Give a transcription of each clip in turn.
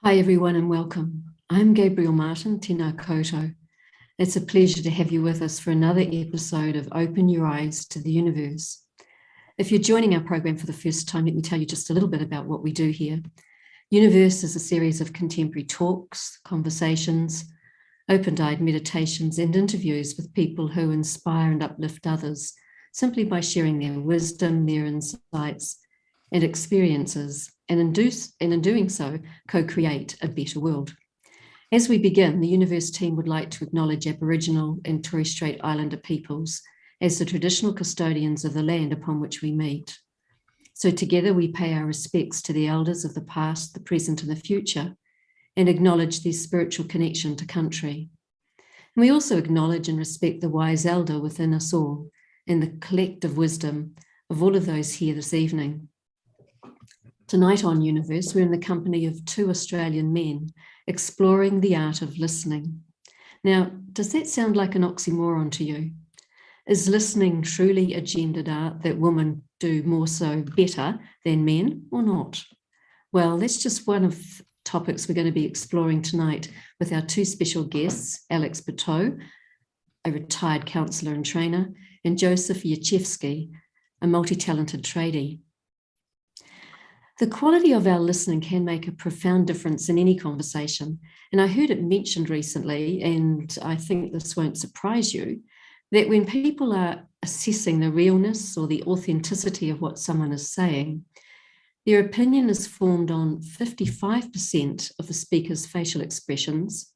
Hi everyone and welcome. I'm Gabrielle Martin, Tēnā koutou. It's a pleasure to have you with us for another episode of Open Your Eyes to the Universe. If you're joining our program for the first time, let me tell you just a little bit about what we do here. Universe is a series of contemporary talks, conversations, open-eyed meditations and interviews with people who inspire and uplift others simply by sharing their wisdom, their insights and experiences, and in doing so, co-create a better world. As we begin, the Universe team would like to acknowledge Aboriginal and Torres Strait Islander peoples as the traditional custodians of the land upon which we meet. So together we pay our respects to the elders of the past, the present and the future, and acknowledge their spiritual connection to country. And we also acknowledge and respect the wise elder within us all and the collective wisdom of all of those here this evening. Tonight on Universe, we're in the company of two Australian men exploring the art of listening. Now, does that sound like an oxymoron to you? Is listening truly a gendered art that women do more so better than men or not? Well, that's just one of the topics we're going to be exploring tonight with our two special guests, Alex Pertot, a retired counsellor and trainer, and Joseph Jarczewski, a multi-talented tradie. The quality of our listening can make a profound difference in any conversation. And I heard it mentioned recently, and I think this won't surprise you, that when people are assessing the realness or the authenticity of what someone is saying, their opinion is formed on 55% of the speaker's facial expressions,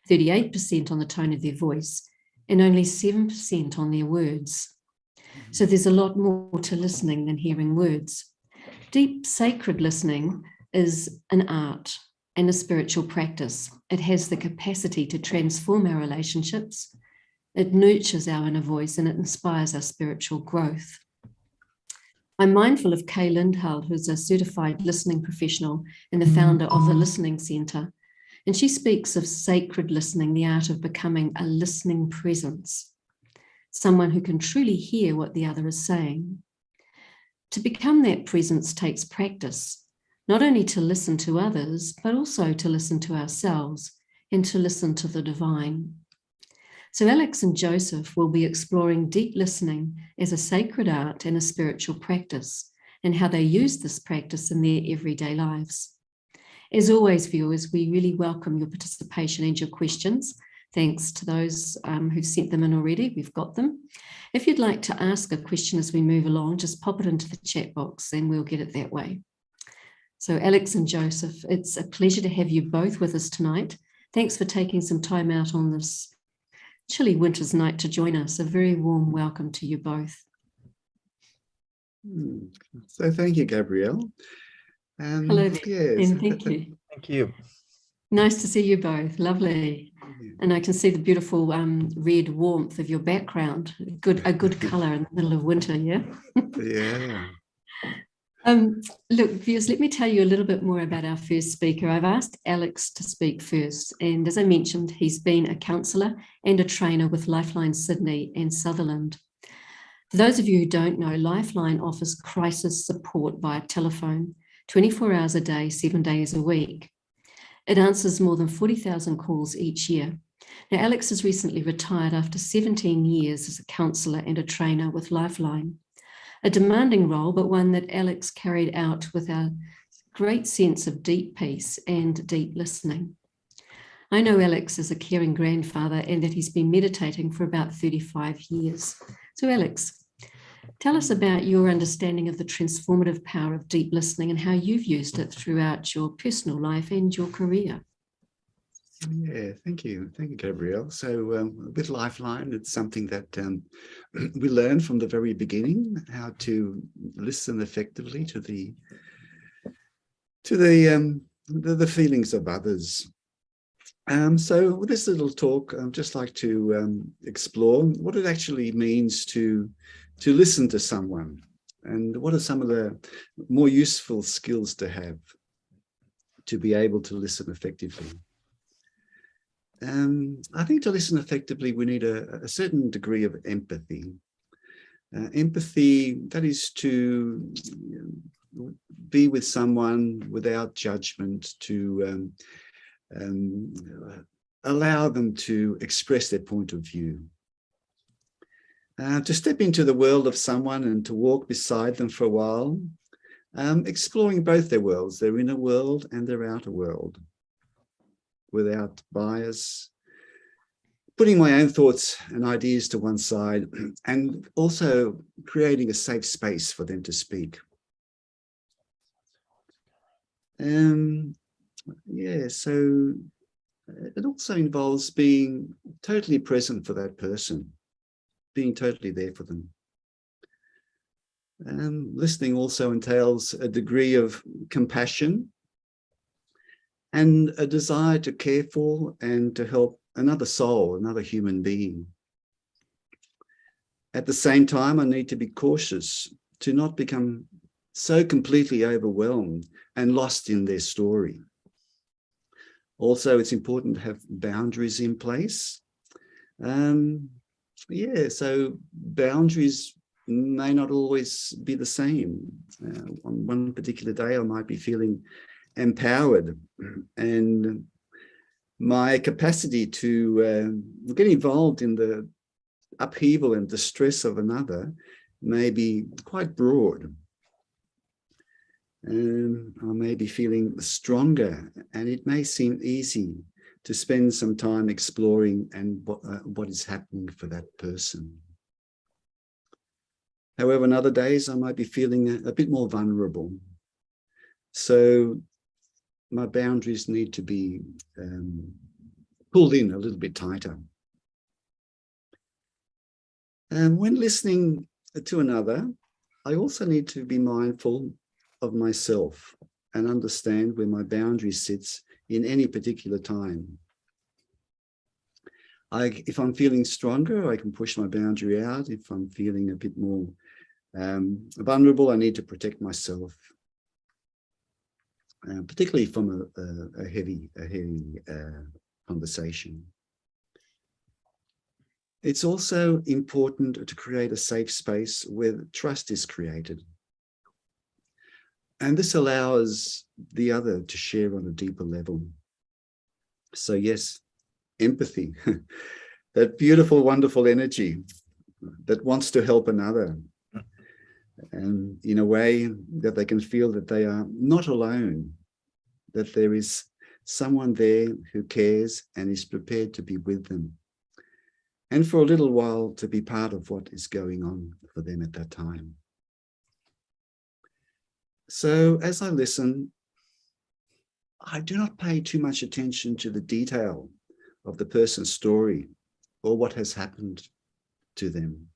38% on the tone of their voice, and only 7% on their words. So there's a lot more to listening than hearing words. Deep sacred listening is an art and a spiritual practice. It has the capacity to transform our relationships. It nurtures our inner voice and it inspires our spiritual growth. I'm mindful of Kay Lindhall, who's a certified listening professional and the founder of the Listening Centre. And she speaks of sacred listening, the art of becoming a listening presence, someone who can truly hear what the other is saying. To become that presence takes practice, not only to listen to others, but also to listen to ourselves and to listen to the divine. So Alex and Joseph will be exploring deep listening as a sacred art and a spiritual practice, and how they use this practice in their everyday lives. As always, viewers, we really welcome your participation and your questions. Thanks to those who've sent them in already. We've got them. If you'd like to ask a question as we move along, just pop it into the chat box and we'll get it that way. So Alex and Joseph, it's a pleasure to have you both with us tonight. Thanks for taking some time out on this chilly winter's night to join us. A very warm welcome to you both. So thank you, Gabrielle. Hello there, yes. and thank you. Thank you. Nice to see you both. Lovely. And I can see the beautiful red warmth of your background. A good colour in the middle of winter, yeah? Yeah. Look, viewers, let me tell you a little bit more about our first speaker. I've asked Alex to speak first. And as I mentioned, he's been a counsellor and a trainer with Lifeline Sydney and Sutherland. For those of you who don't know, Lifeline offers crisis support via telephone, 24 hours a day, 7 days a week. It answers more than 40,000 calls each year. Now, Alex has recently retired after 17 years as a counsellor and a trainer with Lifeline. A demanding role, but one that Alex carried out with a great sense of deep peace and deep listening. I know Alex is a caring grandfather and that he's been meditating for about 35 years. So Alex, tell us about your understanding of the transformative power of deep listening and how you've used it throughout your personal life and your career. Yeah, thank you. Thank you, Gabrielle. So with Lifeline, it's something that we learned from the very beginning, how to listen effectively to the feelings of others. So with this little talk, I'd just like to explore what it actually means to listen to someone, and what are some of the more useful skills to have to be able to listen effectively. I think to listen effectively, we need a certain degree of empathy. Empathy, that is to be with someone without judgment, to allow them to express their point of view. To step into the world of someone and to walk beside them for a while, exploring both their worlds, their inner world and their outer world, without bias, putting my own thoughts and ideas to one side, and also creating a safe space for them to speak. Yeah, so it also involves being totally present for that person, being totally there for them. Listening also entails a degree of compassion and a desire to care for and to help another soul, another human being. At the same time, I need to be cautious to not become so completely overwhelmed and lost in their story. Also, it's important to have boundaries in place. Yeah, so boundaries may not always be the same. On one particular day, I might be feeling empowered, and my capacity to get involved in the upheaval and distress of another may be quite broad. I may be feeling stronger, and it may seem easy to spend some time exploring and what is happening for that person. However, on other days, I might be feeling a bit more vulnerable. So my boundaries need to be pulled in a little bit tighter. And when listening to another, I also need to be mindful of myself and understand where my boundary sits in any particular time. If I'm feeling stronger, I can push my boundary out. If I'm feeling a bit more vulnerable, I need to protect myself, particularly from a heavy conversation. It's also important to create a safe space where trust is created. And this allows the other to share on a deeper level. So yes, empathy, that beautiful, wonderful energy that wants to help another, and in a way that they can feel that they are not alone, that there is someone there who cares and is prepared to be with them, and for a little while to be part of what is going on for them at that time. So as I listen, I do not pay too much attention to the detail of the person's story or what has happened to them,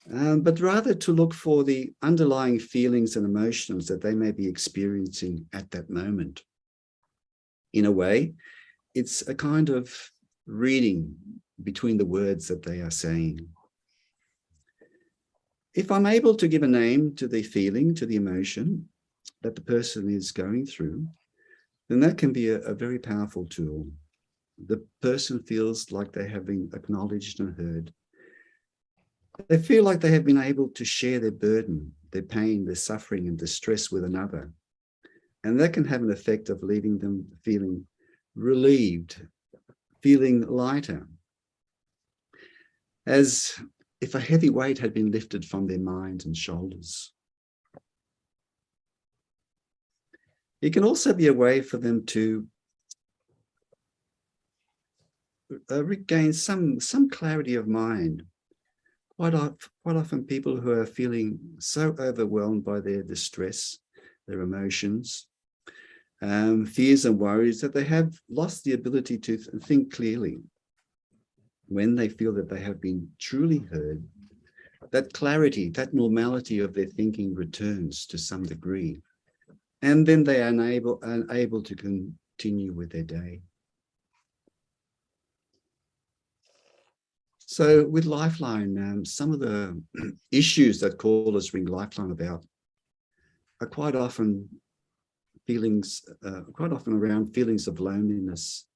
but rather to look for the underlying feelings and emotions that they may be experiencing at that moment. In a way, it's a kind of reading between the words that they are saying. If I'm able to give a name to the feeling, to the emotion that the person is going through, then that can be a very powerful tool. The person feels like they have been acknowledged and heard. They feel like they have been able to share their burden, their pain, their suffering and distress with another. And that can have an effect of leaving them feeling relieved, feeling lighter, as if a heavy weight had been lifted from their mind and shoulders. It can also be a way for them to regain some clarity of mind. Quite often people who are feeling so overwhelmed by their distress, their emotions, fears and worries, that they have lost the ability to think clearly. When they feel that they have been truly heard, that clarity, that normality of their thinking returns to some degree. And then they are able to continue with their day. So with Lifeline, some of the issues that callers ring Lifeline about are quite often around feelings of loneliness,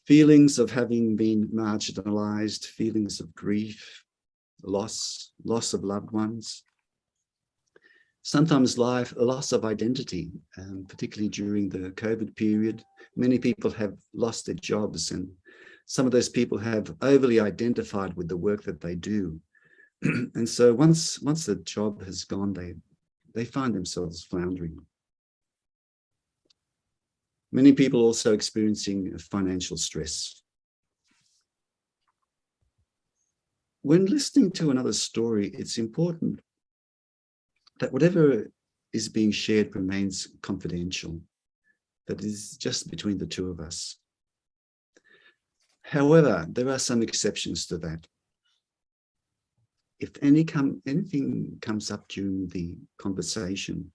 feelings of having been marginalized, feelings of grief, loss of loved ones. Sometimes a loss of identity, particularly during the COVID period. Many people have lost their jobs, and some of those people have overly identified with the work that they do. And so once the job has gone, they find themselves floundering. Many people also experiencing financial stress. When listening to another's story, it's important that whatever is being shared remains confidential, that is just between the two of us. However, there are some exceptions to that. If anything comes up during the conversation,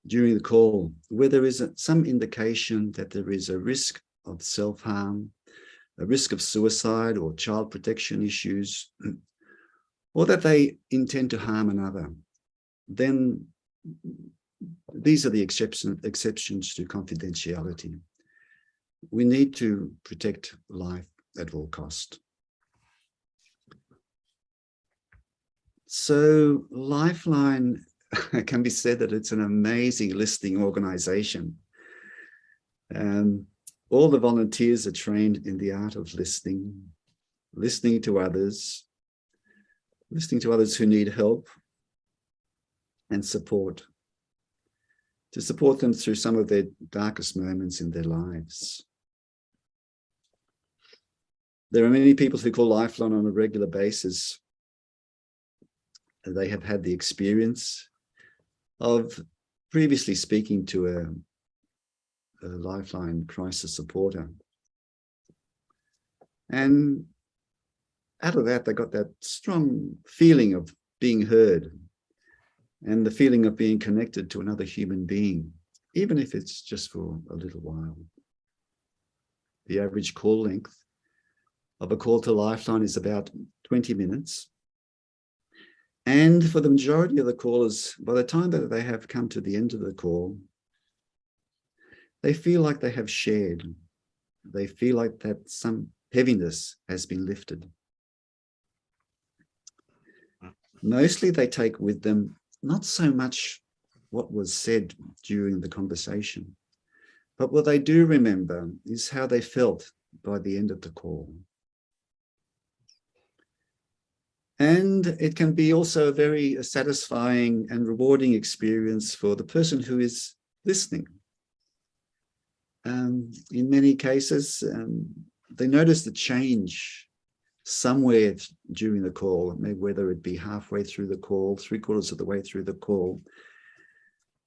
during the call, where there is some indication that there is a risk of self-harm, a risk of suicide or child protection issues, or that they intend to harm another, then these are the exceptions to confidentiality. We need to protect life at all cost. So Lifeline can be said that it's an amazing listening organization. All the volunteers are trained in the art of listening to others who need help and support, to support them through some of their darkest moments in their lives. There are many people who call Lifeline on a regular basis. They have had the experience of previously speaking to a Lifeline crisis supporter. And out of that, they got that strong feeling of being heard and the feeling of being connected to another human being, even if it's just for a little while. The average call length of a call to Lifeline is about 20 minutes. And for the majority of the callers, by the time that they have come to the end of the call, they feel like they have shared. They feel like that some heaviness has been lifted. Mostly they take with them not so much what was said during the conversation, but what they do remember is how they felt by the end of the call. And it can be also a very satisfying and rewarding experience for the person who is listening. In many cases, they notice the change somewhere during the call, maybe whether it be halfway through the call, 3/4 of the way through the call.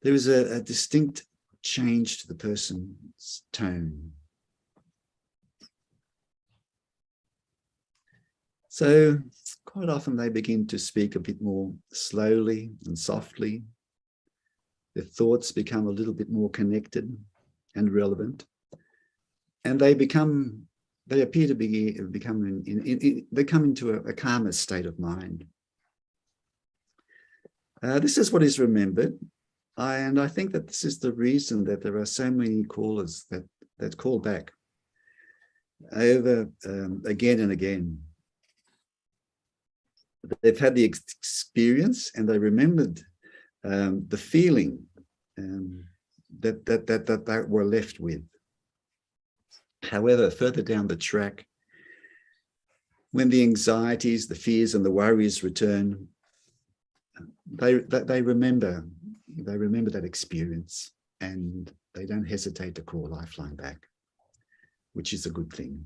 There is a distinct change to the person's tone. So quite often they begin to speak a bit more slowly and softly. Their thoughts become a little bit more connected and relevant. And they appear to they come into a calmer state of mind. This is what is remembered. And I think that this is the reason that there are so many callers that call back over again and again. They've had the experience and they remembered the feeling that they were left with. However, further down the track, when the anxieties, the fears and the worries return, they remember that experience and they don't hesitate to call Lifeline back, which is a good thing.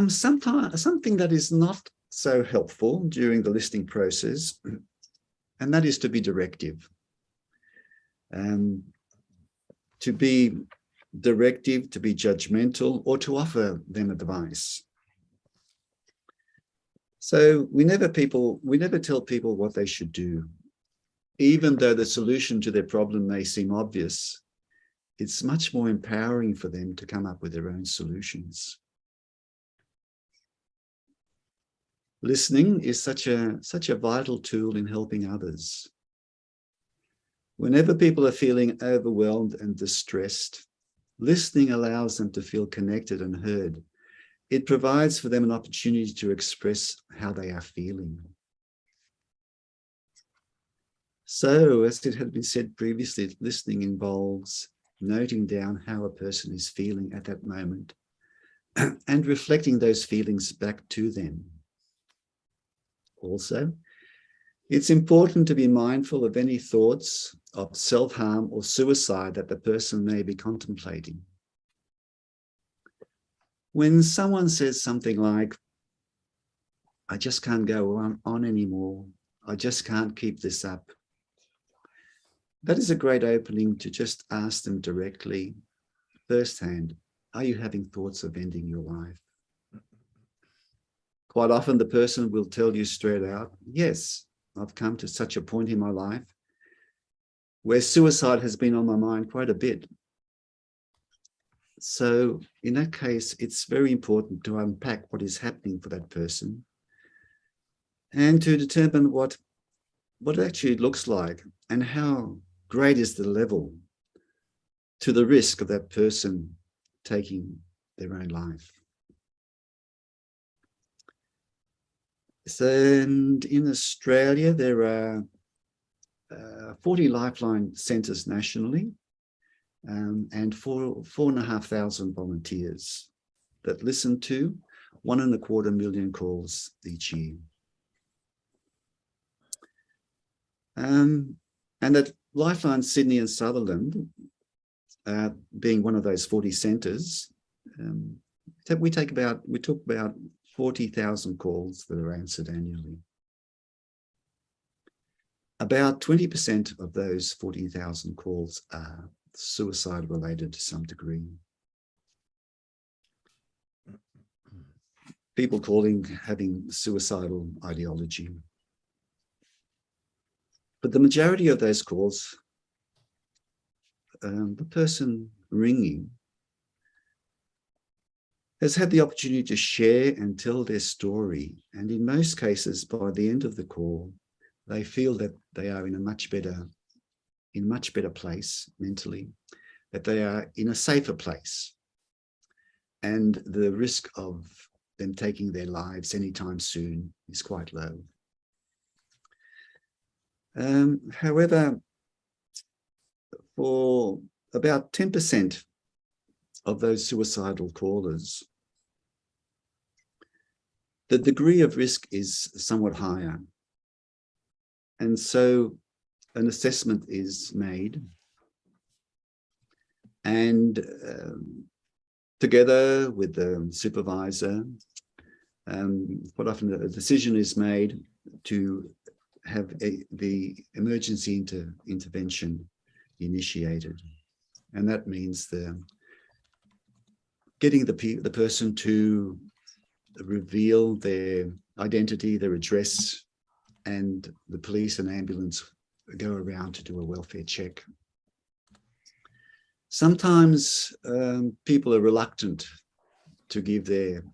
Something that is not so helpful during the listening process, and that is to be directive. To be directive, to be judgmental, or to offer them advice. So we never tell people what they should do. Even though the solution to their problem may seem obvious, it's much more empowering for them to come up with their own solutions. Listening is such a vital tool in helping others. Whenever people are feeling overwhelmed and distressed, listening allows them to feel connected and heard. It provides for them an opportunity to express how they are feeling. So, as it had been said previously, listening involves noting down how a person is feeling at that moment and reflecting those feelings back to them. Also, it's important to be mindful of any thoughts of self-harm or suicide that the person may be contemplating. When someone says something like, I just can't go on anymore, I just can't keep this up, that is a great opening to just ask them directly, firsthand, are you having thoughts of ending your life? Quite often the person will tell you straight out, yes, I've come to such a point in my life where suicide has been on my mind quite a bit. So in that case, it's very important to unpack what is happening for that person and to determine what it actually looks like and how great is the level to the risk of that person taking their own life. So, and in Australia, there are 40 Lifeline centres nationally, and 4,500 volunteers that listen to 1.25 million calls each year. And at Lifeline Sydney and Sutherland, being one of those 40 centres, we took about 40,000 calls that are answered annually. About 20% of those 40,000 calls are suicide related to some degree. People calling, having suicidal ideology. But the majority of those calls, the person ringing has had the opportunity to share and tell their story. And in most cases, by the end of the call, they feel that they are in a much better place mentally, that they are in a safer place. And the risk of them taking their lives anytime soon is quite low. However, for about 10% of those suicidal callers, the degree of risk is somewhat higher. And so an assessment is made, and together with the supervisor, quite often a decision is made to have the emergency intervention initiated. And that means getting the person to reveal their identity, their address, and the police and ambulance go around to do a welfare check. Sometimes people are reluctant to give their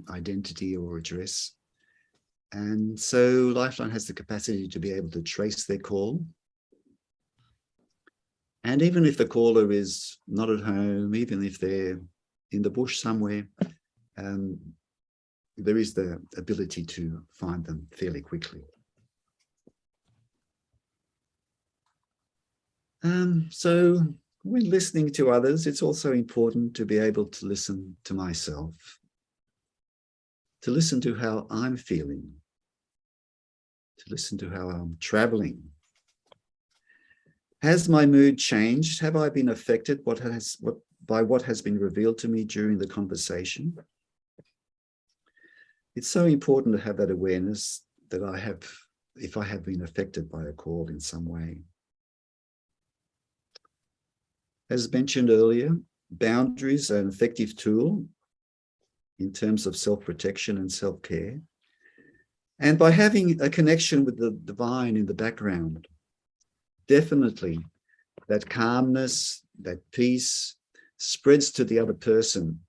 identity or address. And so Lifeline has the capacity to be able to trace their call. And even if the caller is not at home, even if they're in the bush somewhere, there is the ability to find them fairly quickly. So when listening to others, it's also important to be able to listen to myself, to listen to how I'm feeling, to listen to how I'm traveling. Has my mood changed? Have I been affected by what has been revealed to me during the conversation? It's so important to have that awareness that I have, if I have been affected by a call in some way. As mentioned earlier, boundaries are an effective tool in terms of self-protection and self-care. And by having a connection with the divine in the background, definitely that calmness, that peace spreads to the other person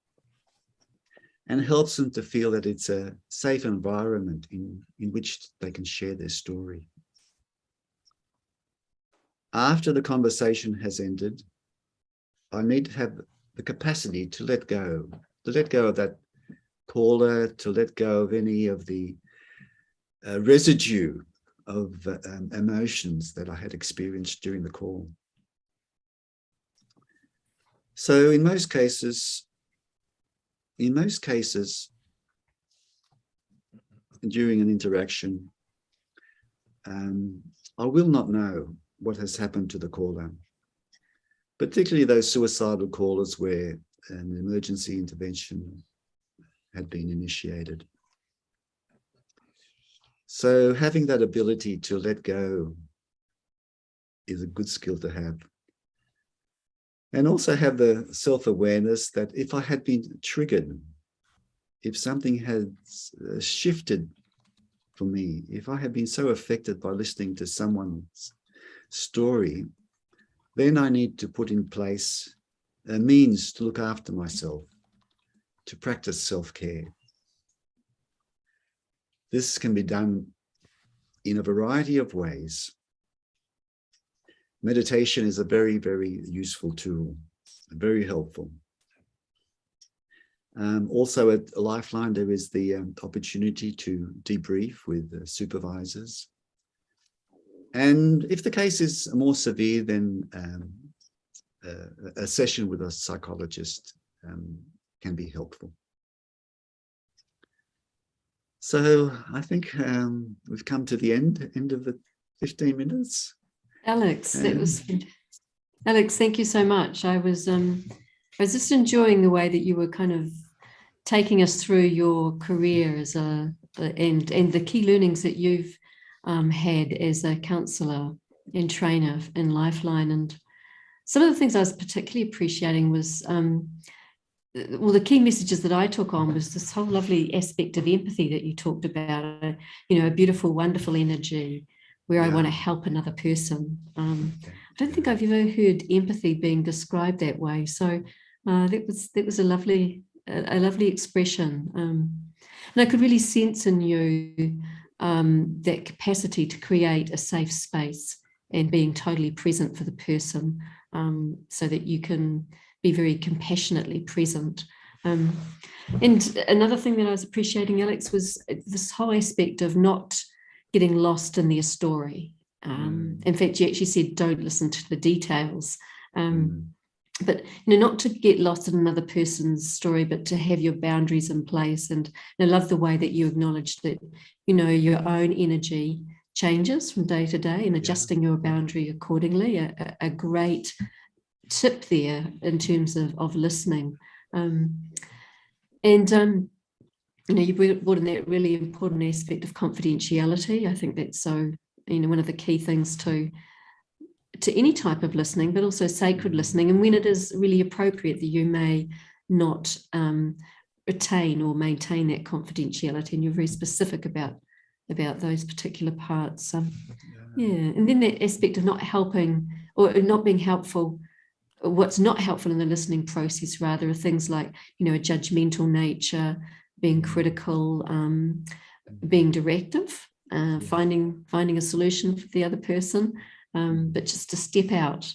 and helps them to feel that it's a safe environment in which they can share their story. After the conversation has ended, I need to have the capacity to let go of that caller, to let go of any of the residue emotions that I had experienced during the call. So in most cases, during an interaction, I will not know what has happened to the caller, particularly those suicidal callers where an emergency intervention had been initiated. So having that ability to let go is a good skill to have. And also have the self-awareness that if I had been triggered, if something had shifted for me, if I had been so affected by listening to someone's story, then I need to put in place a means to look after myself, to practice self-care. This can be done in a variety of ways. Meditation is a very, very useful tool, very helpful. Also at Lifeline, there is the opportunity to debrief with supervisors. And if the case is more severe, then a session with a psychologist can be helpful. So I think we've come to the end of the 15 minutes. Alex, that was fantastic. Alex, thank you so much. I was just enjoying the way that you were kind of taking us through your career as and the key learnings that you've had as a counsellor and trainer in Lifeline. And some of the things I was particularly appreciating was, the key messages that I took on was this whole lovely aspect of empathy that you talked about, a beautiful, wonderful energy where I want to help another person. I don't think I've ever heard empathy being described that way. So that was a lovely expression. And I could really sense in you that capacity to create a safe space and being totally present for the person, so that you can be very compassionately present. And another thing that I was appreciating, Alex, was this whole aspect of not getting lost in their story. In fact, you actually said, don't listen to the details. But not to get lost in another person's story, but to have your boundaries in place. And I love the way that you acknowledged that, your own energy changes from day to day and adjusting your boundary accordingly. A great tip there in terms of listening. You brought in that really important aspect of confidentiality. I think that's so, one of the key things to any type of listening, but also sacred listening. And when it is really appropriate that you may not retain or maintain that confidentiality, and you're very specific about those particular parts. And then that aspect of not helping or not being helpful. What's not helpful in the listening process, rather, are things like, a judgmental nature, being critical, being directive, finding a solution for the other person, but just to step out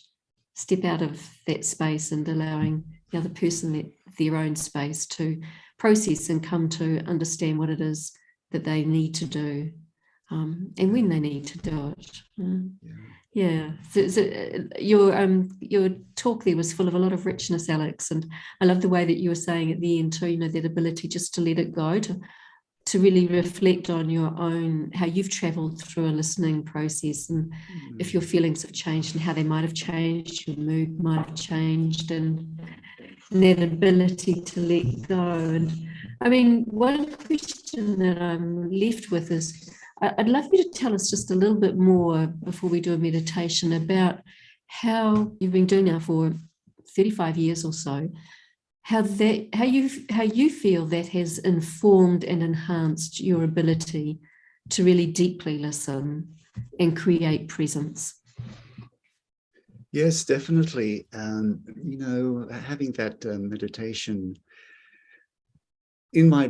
of that space and allowing the other person their own space to process and come to understand what it is that they need to do, and when they need to do it. So your talk there was full of a lot of richness, Alex, and I love the way that you were saying at the end too, that ability just to let it go, to really reflect on your own, how you've traveled through a listening process, and if your feelings have changed and how they might have changed, your mood might have changed, and that ability to let go. And I mean, one question that I'm left with is, I'd love you to tell us just a little bit more before we do a meditation about how you've been doing now for 35 years or so, how you feel that has informed and enhanced your ability to really deeply listen and create presence. Yes, definitely. Having that meditation in my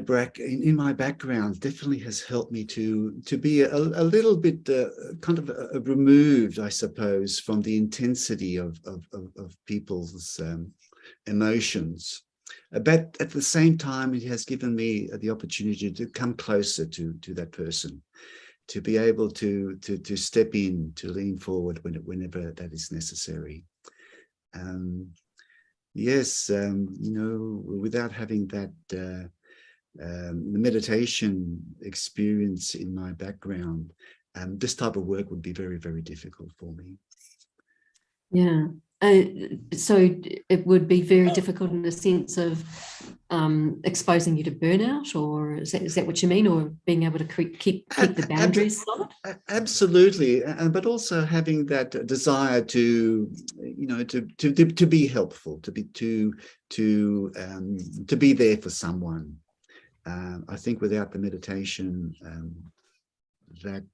background definitely has helped me to be a little bit kind of removed, I suppose, from the intensity of people's emotions. But at the same time, it has given me the opportunity to come closer to that person to be able to step in, to lean forward whenever that is necessary. Yes, without having that meditation experience in my background, this type of work would be very, very difficult for me. Yeah. So it would be very difficult in the sense of exposing you to burnout, or is that what you mean, or being able to keep the boundaries solid? Absolutely, but also having that desire to be helpful, to be there for someone. I think without the meditation, that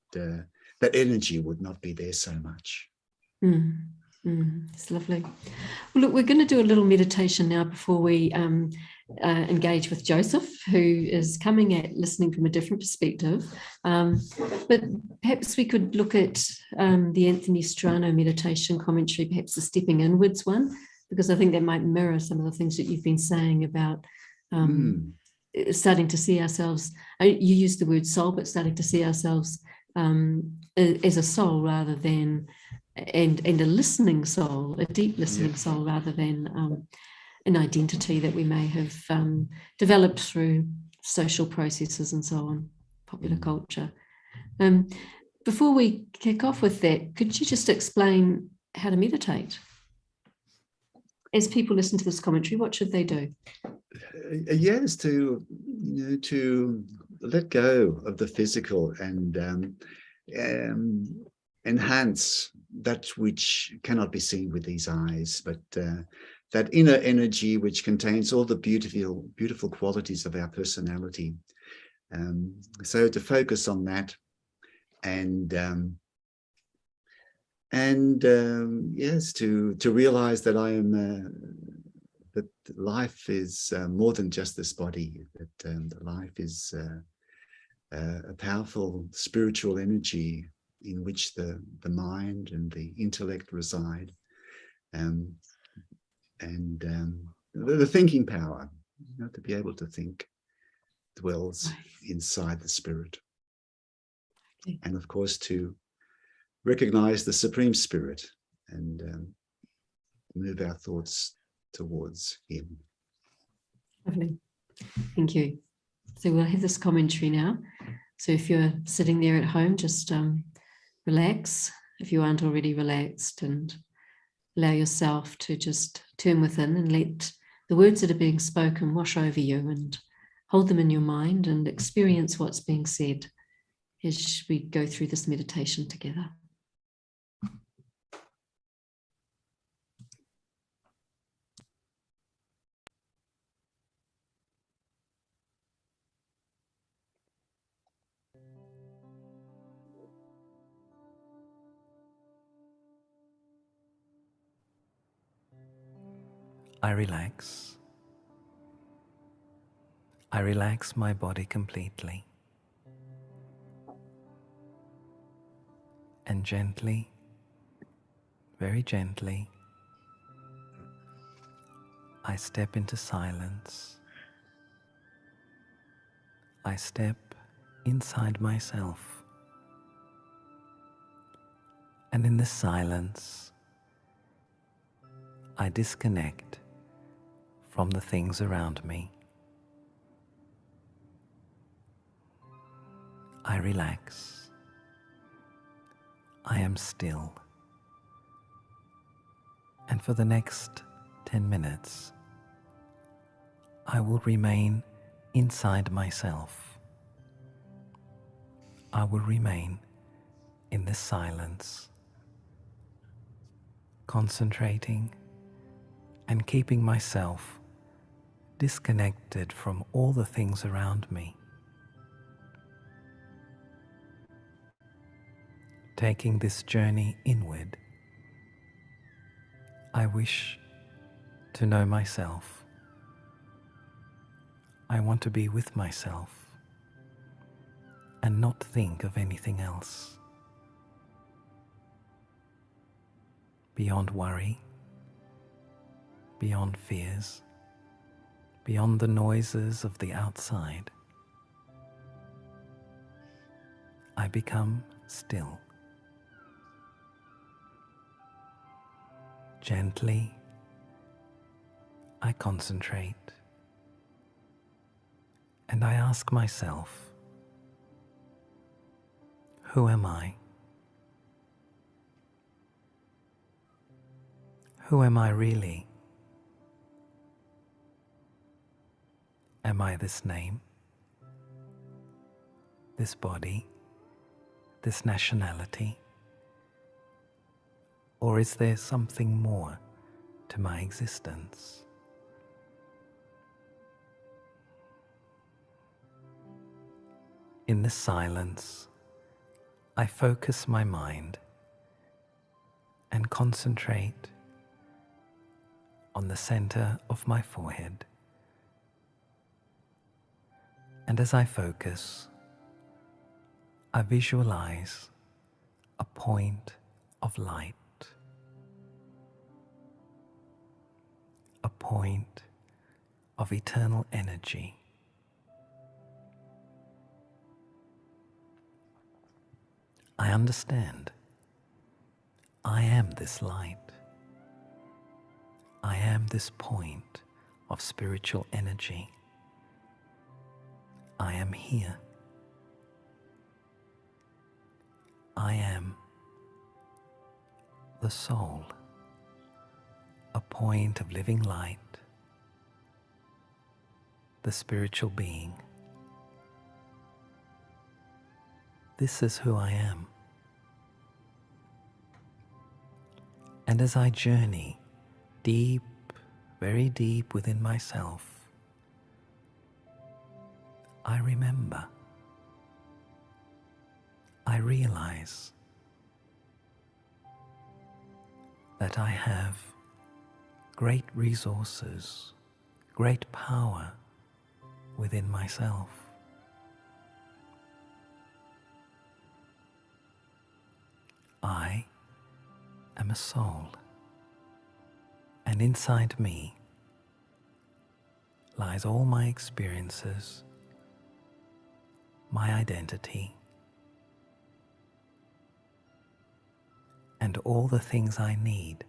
energy would not be there so much. It's lovely. Well, look, we're going to do a little meditation now before we engage with Joseph, who is coming at listening from a different perspective. But perhaps we could look at the Anthony Strano meditation commentary, perhaps the stepping inwards one, because I think that might mirror some of the things that you've been saying about starting to see ourselves. You used the word soul, but starting to see ourselves as a soul rather than and a listening soul, a deep listening soul, rather than an identity that we may have developed through social processes and so on, popular culture. Before we kick off with that, could you just explain how to meditate? As people listen to this commentary, what should they do? Yes, to let go of the physical and enhance that which cannot be seen with these eyes, but that inner energy which contains all the beautiful qualities of our personality. So to focus on that, and yes, to realize that I am that life is more than just this body. That life is a powerful spiritual energy in which the mind and the intellect reside, and the thinking power, to be able to think, dwells inside the spirit. Okay. And of course, to recognize the Supreme Spirit and move our thoughts towards Him. Lovely. Thank you. So we'll have this commentary now. So if you're sitting there at home, just relax if you aren't already relaxed, and allow yourself to just turn within and let the words that are being spoken wash over you, and hold them in your mind and experience what's being said as we go through this meditation together. I relax. I relax my body completely. And gently, very gently, I step into silence. I step inside myself. And in this silence, I disconnect from the things around me. I relax. I am still. And for the next 10 minutes, I will remain inside myself. I will remain in this silence, concentrating and keeping myself disconnected from all the things around me. Taking this journey inward, I wish to know myself. I want to be with myself and not think of anything else. Beyond worry, beyond fears, beyond the noises of the outside, I become still. Gently, I concentrate, and I ask myself, who am I? Who am I really? Am I this name, this body, this nationality? Or is there something more to my existence? In the silence, I focus my mind and concentrate on the center of my forehead. And as I focus, I visualize a point of light, a point of eternal energy. I understand. I am this light. I am this point of spiritual energy. I am here. I am the soul, a point of living light, the spiritual being. This is who I am. And as I journey deep, very deep within myself, I remember, I realize that I have great resources, great power within myself. I am a soul, and inside me lies all my experiences, my identity, and all the things I need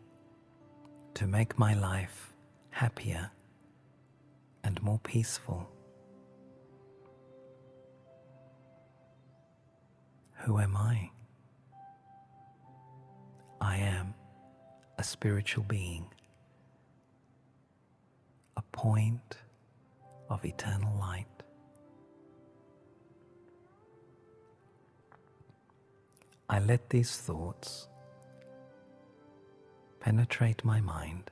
to make my life happier and more peaceful. Who am I? I am a spiritual being, a point of eternal light. I let these thoughts penetrate my mind.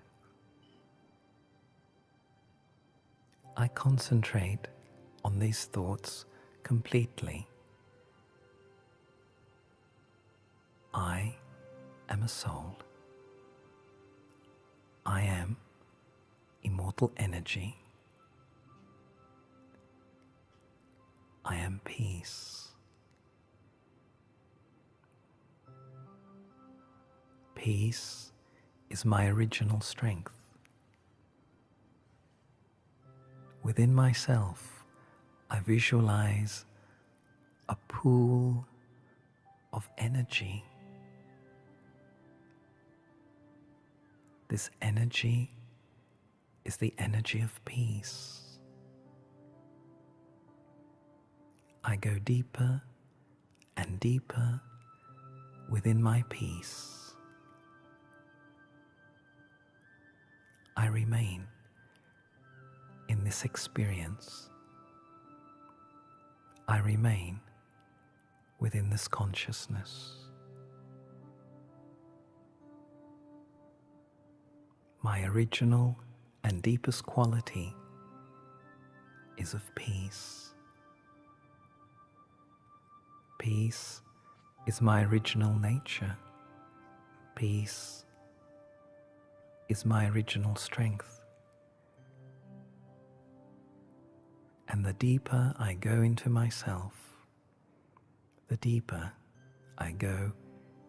I concentrate on these thoughts completely. I am a soul. I am immortal energy. I am peace. Peace is my original strength. Within myself, I visualize a pool of energy. This energy is the energy of peace. I go deeper and deeper within my peace. I remain in this experience. I remain within this consciousness. My original and deepest quality is of peace. Peace is my original nature. Peace is my original strength. And the deeper I go into myself, the deeper I go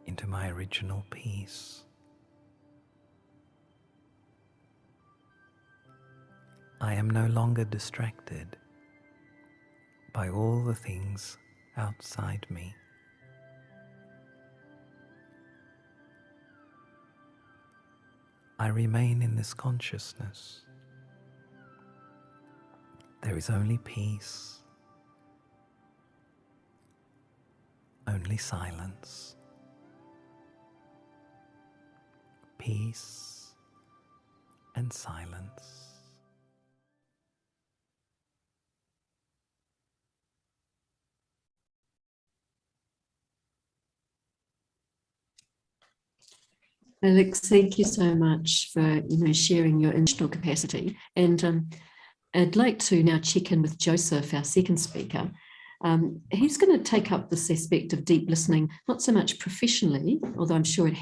into my original peace. I am no longer distracted by all the things outside me. I remain in this consciousness. There is only peace, only silence. Peace and silence. Alex, thank you so much for sharing your intentional capacity. And I'd like to now check in with Joseph, our second speaker. He's going to take up this aspect of deep listening, not so much professionally, although I'm sure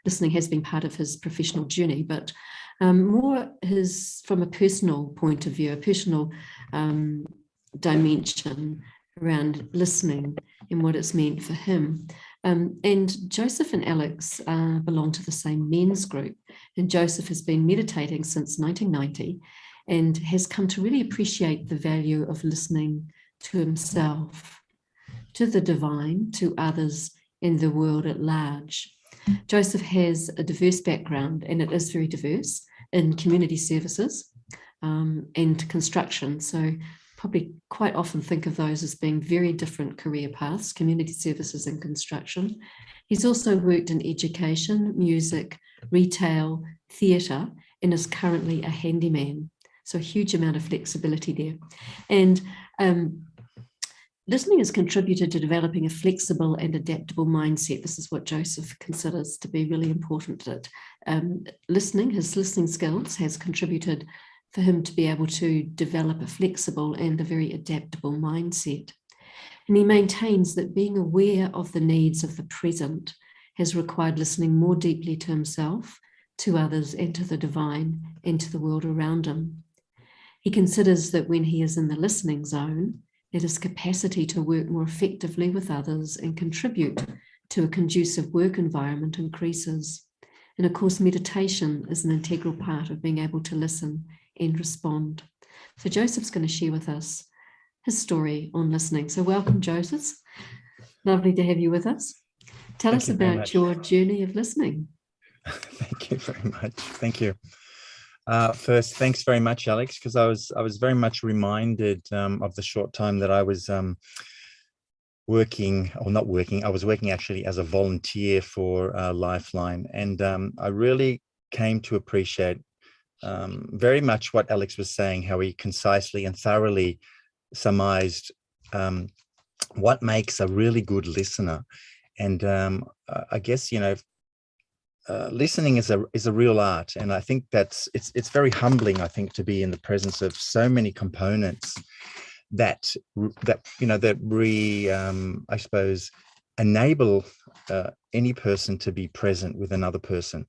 listening has been part of his professional journey, but more from a personal point of view, a personal dimension around listening and what it's meant for him. And Joseph and Alex belong to the same men's group, and Joseph has been meditating since 1990 and has come to really appreciate the value of listening to himself, to the divine, to others, and the world at large. Joseph has a diverse background, and it is very diverse, in community services and construction. So probably quite often think of those as being very different career paths, community services and construction. He's also worked in education, music, retail, theatre, and is currently a handyman. So a huge amount of flexibility there. And listening has contributed to developing a flexible and adaptable mindset. This is what Joseph considers to be really important. That his listening skills has contributed for him to be able to develop a flexible and a very adaptable mindset. And he maintains that being aware of the needs of the present has required listening more deeply to himself, to others, and to the divine, and to the world around him. He considers that when he is in the listening zone, that his capacity to work more effectively with others and contribute to a conducive work environment increases. And of course, meditation is an integral part of being able to listen and respond. So Joseph's going to share with us his story on listening. So welcome, Joseph. Lovely to have you with us. Tell us about your journey of listening. Thank you very much. Thank you. First, thanks very much, Alex, because I was very much reminded of the short time that I was working, or not working. I was working actually as a volunteer for Lifeline, and I really came to appreciate very much what Alex was saying, how he concisely and thoroughly surmised what makes a really good listener. And I guess, listening is a real art, and I think it's very humbling, I think, to be in the presence of so many components that I suppose enable any person to be present with another person.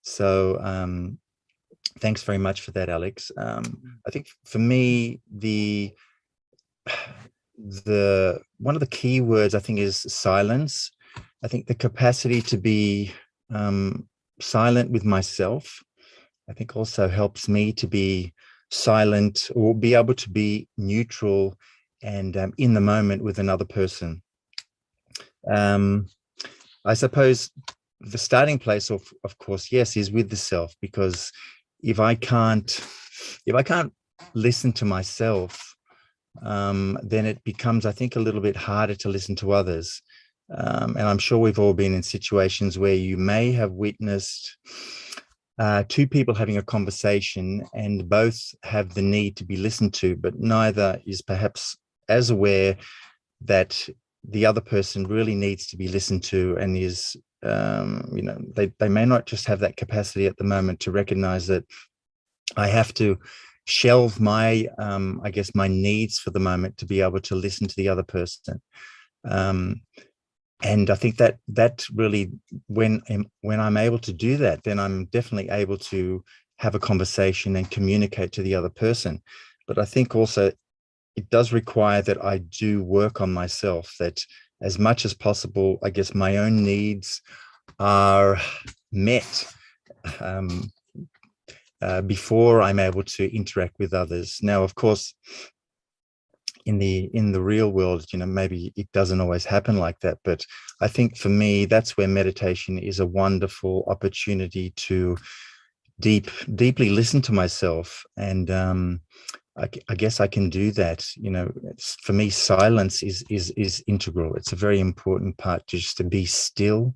So thanks very much for that, Alex. I think for me, one of the key words, I think, is silence. I think the capacity to be silent with myself, I think, also helps me to be silent or be able to be neutral and in the moment with another person. I suppose the starting place, of course, yes, is with the self, because if I can't listen to myself, then it becomes, I think, a little bit harder to listen to others. And I'm sure we've all been in situations where you may have witnessed two people having a conversation and both have the need to be listened to, but neither is perhaps as aware that the other person really needs to be listened to, and is, they may not just have that capacity at the moment to recognize that I have to shelve my, I guess, my needs for the moment to be able to listen to the other person. And I think that really, when I'm able to do that, then I'm definitely able to have a conversation and communicate to the other person. But I think also it does require that I do work on myself, that as much as possible, I guess, my own needs are met before I'm able to interact with others. Now, of course, in the real world, maybe it doesn't always happen like that. But I think for me, that's where meditation is a wonderful opportunity to deeply listen to myself. And I guess I can do that. For me, silence is integral. It's a very important part, just to be still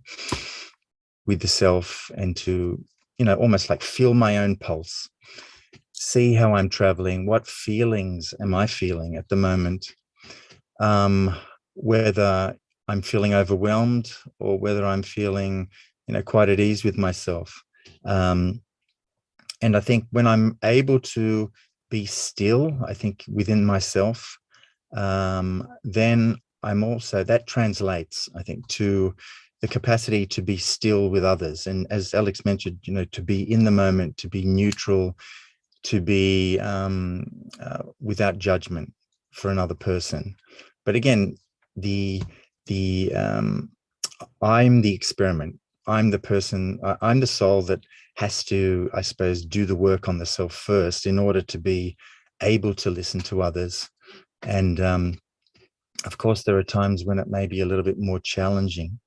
with the self and to, almost like feel my own pulse, see how I'm traveling, what feelings am I feeling at the moment, whether I'm feeling overwhelmed or whether I'm feeling, quite at ease with myself. And I think when I'm able to be still, I think within myself, then I'm also, that translates, I think, to the capacity to be still with others. And as Alex mentioned, to be in the moment, to be neutral, to be without judgment for another person. But again, I'm the experiment. I'm the person, I'm the soul that has to, I suppose, do the work on the self first in order to be able to listen to others. And of course, there are times when it may be a little bit more challenging.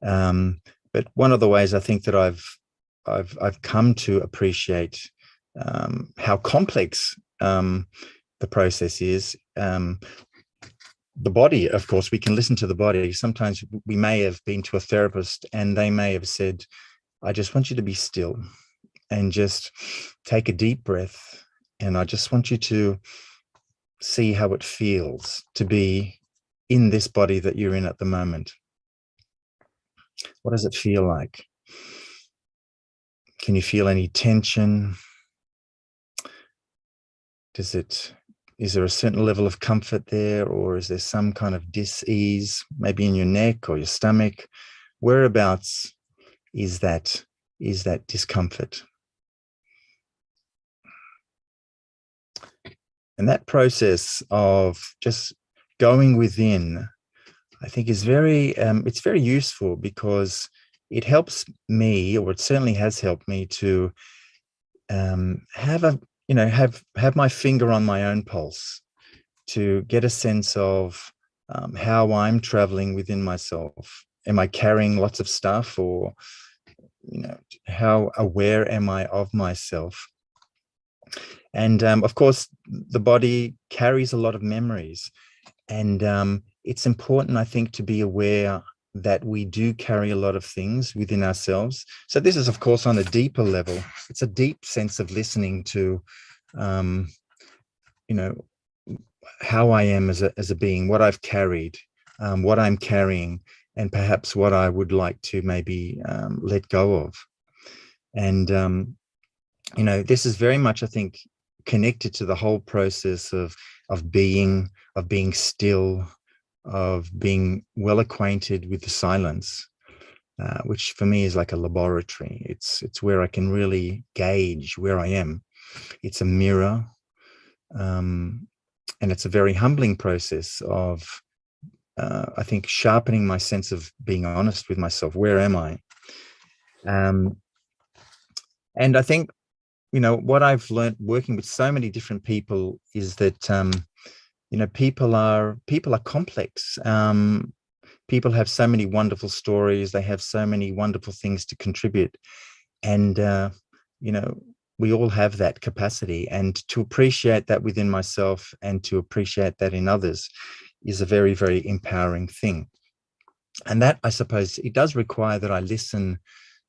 But one of the ways I think that I've come to appreciate how complex the process is. The body, of course, we can listen to the body. Sometimes we may have been to a therapist and they may have said, I just want you to be still and just take a deep breath. And I just want you to see how it feels to be in this body that you're in at the moment. What does it feel like? Can you feel any tension? Is there a certain level of comfort there, or is there some kind of dis-ease, maybe in your neck or your stomach? Whereabouts is that discomfort? And that process of just going within, I think, is it's very useful, because it helps me, or it certainly has helped me, to have my finger on my own pulse, to get a sense of how I'm traveling within myself. Am I carrying lots of stuff, or how aware am I of myself? And of course, the body carries a lot of memories, and it's important, I think, to be aware that we do carry a lot of things within ourselves. So this is, of course, on a deeper level. It's a deep sense of listening to, how I am as a being, what I've carried, what I'm carrying, and perhaps what I would like to maybe let go of. And, this is very much, I think, connected to the whole process of being still, of being well acquainted with the silence, which for me is like a laboratory. It's where I can really gauge where I am. It's a mirror, and it's a very humbling process of, I think, sharpening my sense of being honest with myself. Where am I? And I think, what I've learned working with so many different people is that, people are complex. People have so many wonderful stories. They have so many wonderful things to contribute. And, we all have that capacity. And to appreciate that within myself and to appreciate that in others is a very, very empowering thing. And that, I suppose, it does require that I listen,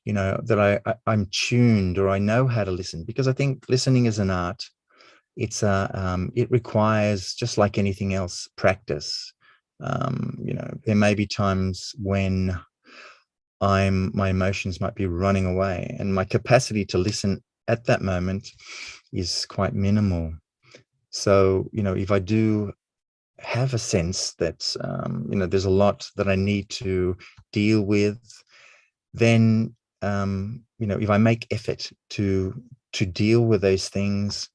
that I'm tuned, or I know how to listen, because I think listening is an art. It's it requires, just like anything else, practice. There may be times when my emotions might be running away, and my capacity to listen at that moment is quite minimal. So, if I do have a sense that, there's a lot that I need to deal with, then, if I make effort to deal with those things,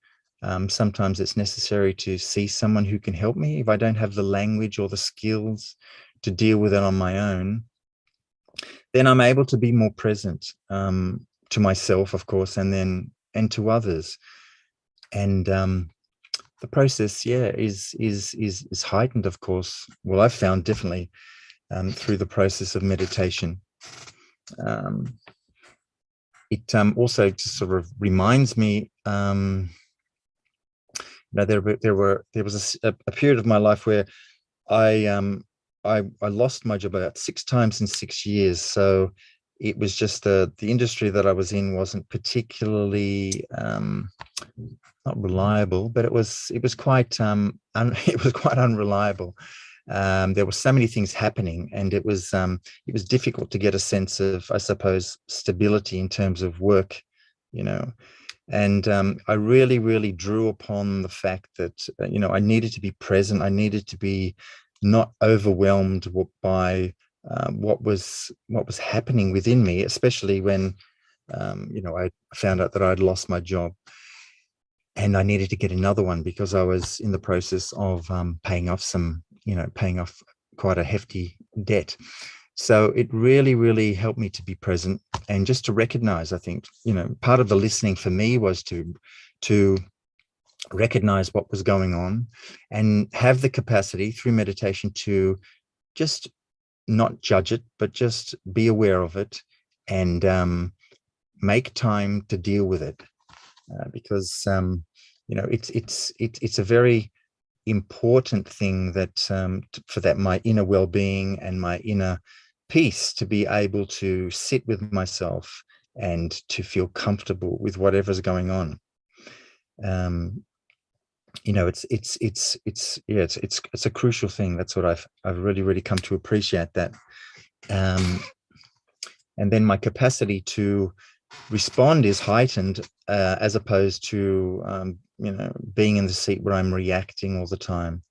sometimes it's necessary to see someone who can help me if I don't have the language or the skills to deal with it on my own. Then I'm able to be more present to myself, of course, and to others. And the process, yeah, is heightened, of course. Well, I've found definitely through the process of meditation. It also just sort of reminds me, there was a period of my life where I lost my job about 6 times in 6 years. So it was just the industry that I was in wasn't particularly not reliable, but it was quite it was quite unreliable. There were so many things happening, and it was difficult to get a sense of, I suppose, stability in terms of work, And I really drew upon the fact that I needed to be present. I needed to be not overwhelmed by what was happening within me, especially when I found out that I'd lost my job. And I needed to get another one because I was in the process of paying off quite a hefty debt. So it really helped me to be present and just to recognize, I think, part of the listening for me was to recognize what was going on and have the capacity through meditation to just not judge it, but just be aware of it and make time to deal with it. Because it's a very important thing that for that my inner well-being and my inner peace, to be able to sit with myself and to feel comfortable with whatever's going on. It's a crucial thing. That's what I've really come to appreciate that. And then my capacity to respond is heightened as opposed to being in the seat where I'm reacting all the time.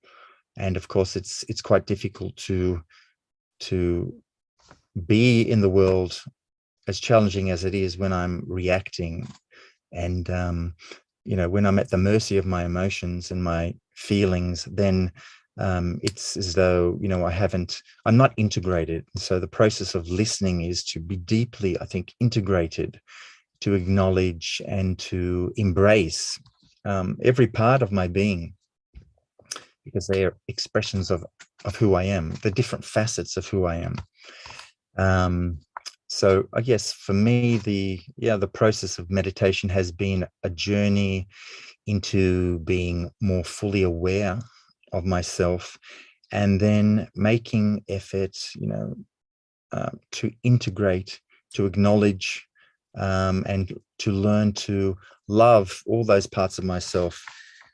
And of course it's quite difficult to be in the world, as challenging as it is, when I'm reacting and when I'm at the mercy of my emotions and my feelings, then it's as though I'm not integrated. So the process of listening is to be deeply, I think, integrated, to acknowledge and to embrace every part of my being, because they are expressions of who I am, the different facets of who I am. So I guess for me, the process of meditation has been a journey into being more fully aware of myself, and then making efforts, to integrate, to acknowledge, and to learn to love all those parts of myself,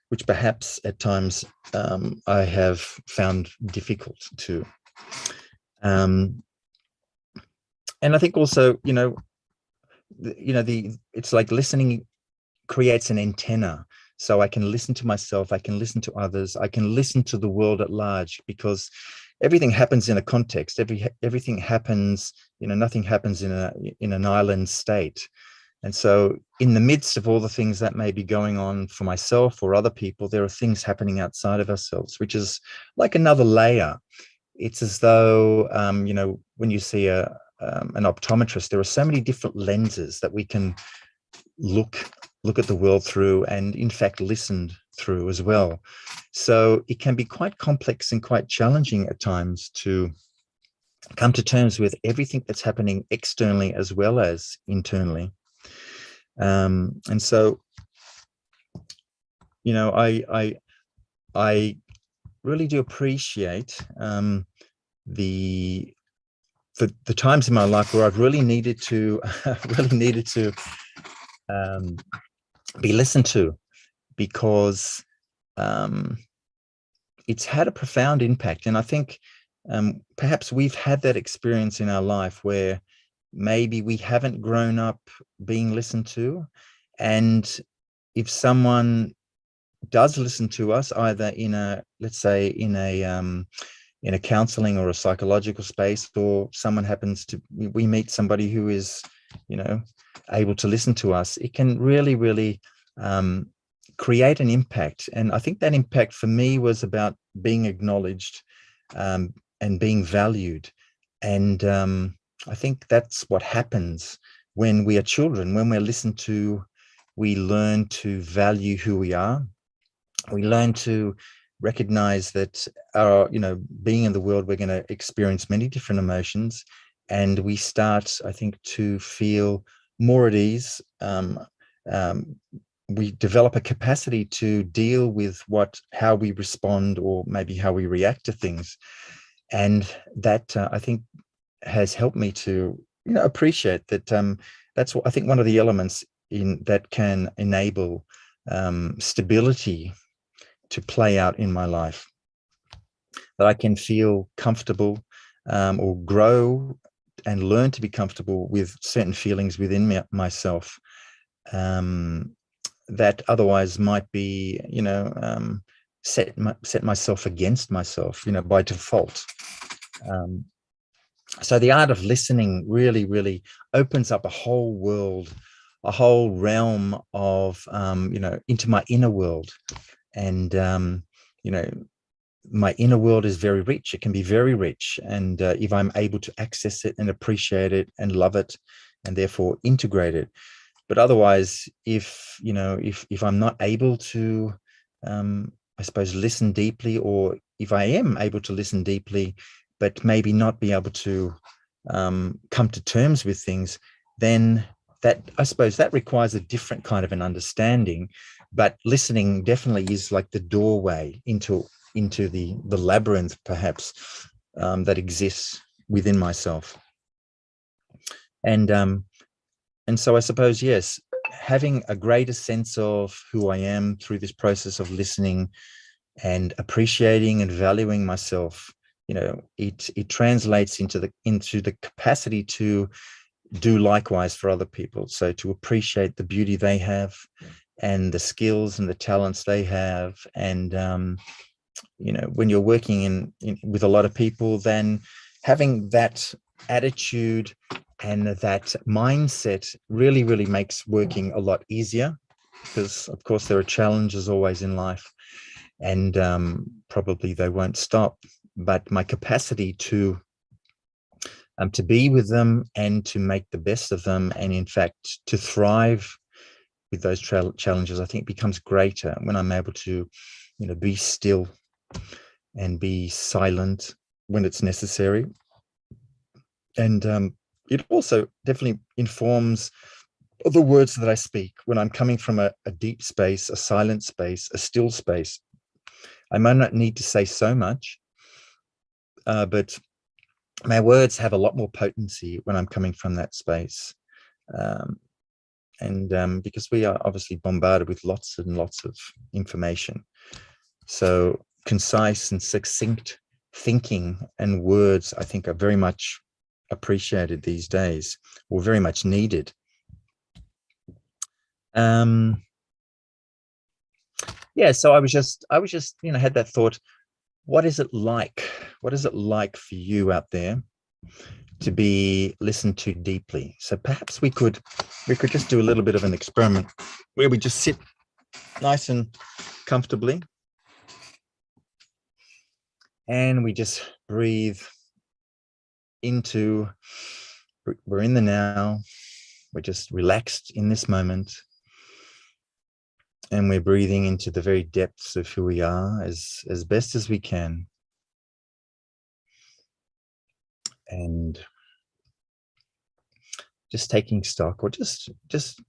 which perhaps at times I have found difficult to. And I think also, it's like listening creates an antenna. So I can listen to myself, I can listen to others, I can listen to the world at large, because everything happens in a context. Everything happens, nothing happens in an island state. And so in the midst of all the things that may be going on for myself or other people, there are things happening outside of ourselves, which is like another layer. It's as though, when you see an optometrist, there are so many different lenses that we can look at the world through, and in fact listen through as well. So it can be quite complex and quite challenging at times to come to terms with everything that's happening externally as well as internally. And so, I really do appreciate the times in my life where I've really needed to be listened to, because it's had a profound impact. And I think perhaps we've had that experience in our life where maybe we haven't grown up being listened to, and if someone does listen to us, either in a counseling or a psychological space, or we meet somebody who is able to listen to us, it can really create an impact. And I think that impact for me was about being acknowledged and being valued. And I think that's what happens when we are children. When we're listened to, we learn to value who we are, We learn to recognize that our, being in the world, we're going to experience many different emotions, and we start, I think, to feel more at ease. We develop a capacity to deal with how we respond, or maybe how we react to things. And that, I think, has helped me to, appreciate that. That's what I think one of the elements that can enable stability to play out in my life, that I can feel comfortable, or grow and learn to be comfortable with certain feelings within myself, that otherwise might be, set myself against myself, by default. So the art of listening really, really opens up a whole world, a whole realm of, into my inner world. And, my inner world is very rich. It can be very rich. And if I'm able to access it and appreciate it and love it, and therefore integrate it. But otherwise, if I'm not able to, I suppose, listen deeply, or if I am able to listen deeply, but maybe not be able to come to terms with things, then I suppose that requires a different kind of an understanding. But listening definitely is like the doorway into the labyrinth, perhaps, that exists within myself. And so I suppose, yes, having a greater sense of who I am through this process of listening and appreciating and valuing myself, it translates into the capacity to do likewise for other people. So to appreciate the beauty they have, and the skills and the talents they have. And, when you're working with a lot of people, then having that attitude and that mindset really, really makes working a lot easier, because of course there are challenges always in life, and probably they won't stop. But my capacity to be with them and to make the best of them, and in fact to thrive with those challenges, I think becomes greater when I'm able to, be still and be silent when it's necessary. And it also definitely informs the words that I speak when I'm coming from a deep space, a silent space, a still space. I might not need to say so much, but my words have a lot more potency when I'm coming from that space. And because we are obviously bombarded with lots and lots of information. So concise and succinct thinking and words, I think, are very much appreciated these days, or very much needed. Yeah, so I was just, had that thought, what is it like? What is it like for you out there to be listened to deeply? So perhaps we could just do a little bit of an experiment where we just sit nice and comfortably, and we just breathe into, we're in the now, we're just relaxed in this moment, and we're breathing into the very depths of who we are as best as we can. And just taking stock, or just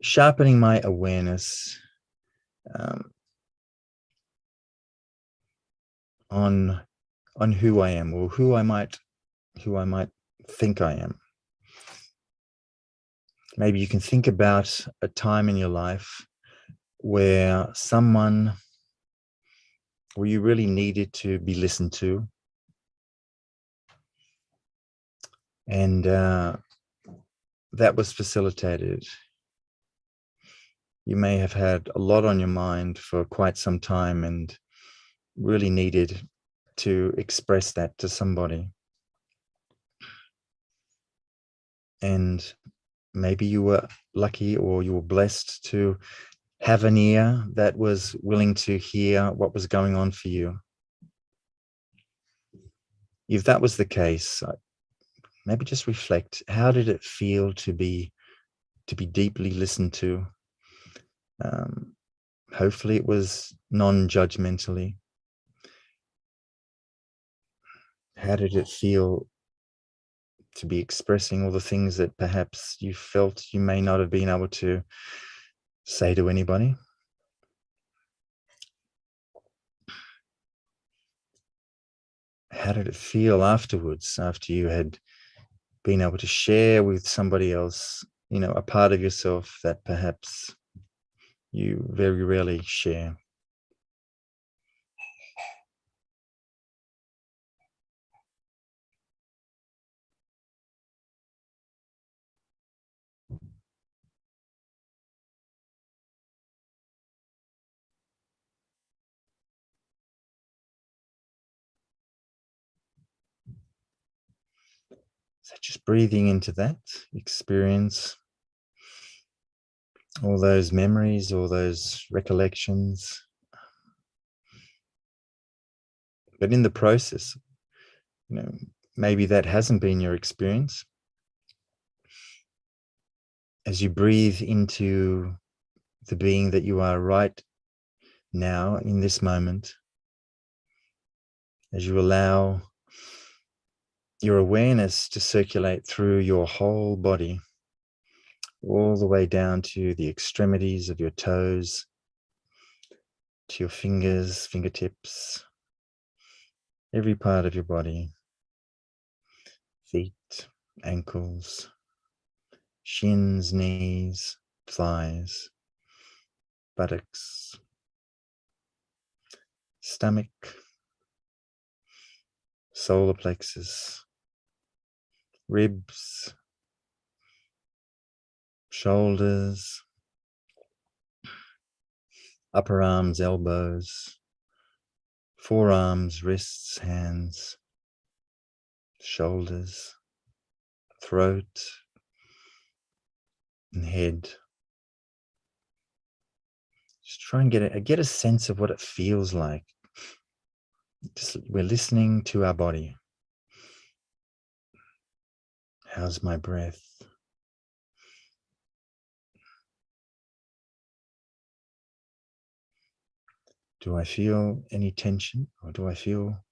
sharpening my awareness on who I am, or who I might think I am. Maybe you can think about a time in your life where you really needed to be listened to, and that was facilitated. You may have had a lot on your mind for quite some time and really needed to express that to somebody. And maybe you were lucky, or you were blessed to have an ear that was willing to hear what was going on for you. If that was the case, maybe just reflect, how did it feel to be deeply listened to? Hopefully it was non-judgmentally. How did it feel to be expressing all the things that perhaps you felt you may not have been able to say to anybody? How did it feel afterwards, after you had been able to share with somebody else, you know, a part of yourself that perhaps you very rarely share? So just breathing into that experience, all those memories, all those recollections. But in the process, you know, maybe that hasn't been your experience. As you breathe into the being that you are right now in this moment, as you allow your awareness to circulate through your whole body, all the way down to the extremities of your toes, to your fingers, fingertips, every part of your body, feet, ankles, shins, knees, thighs, buttocks, stomach, solar plexus, ribs, shoulders, upper arms, elbows, forearms, wrists, hands, shoulders, throat, and head. Just try and get a sense of what it feels like. We're listening to our body. How's my breath? Do I feel any tension, or do I feel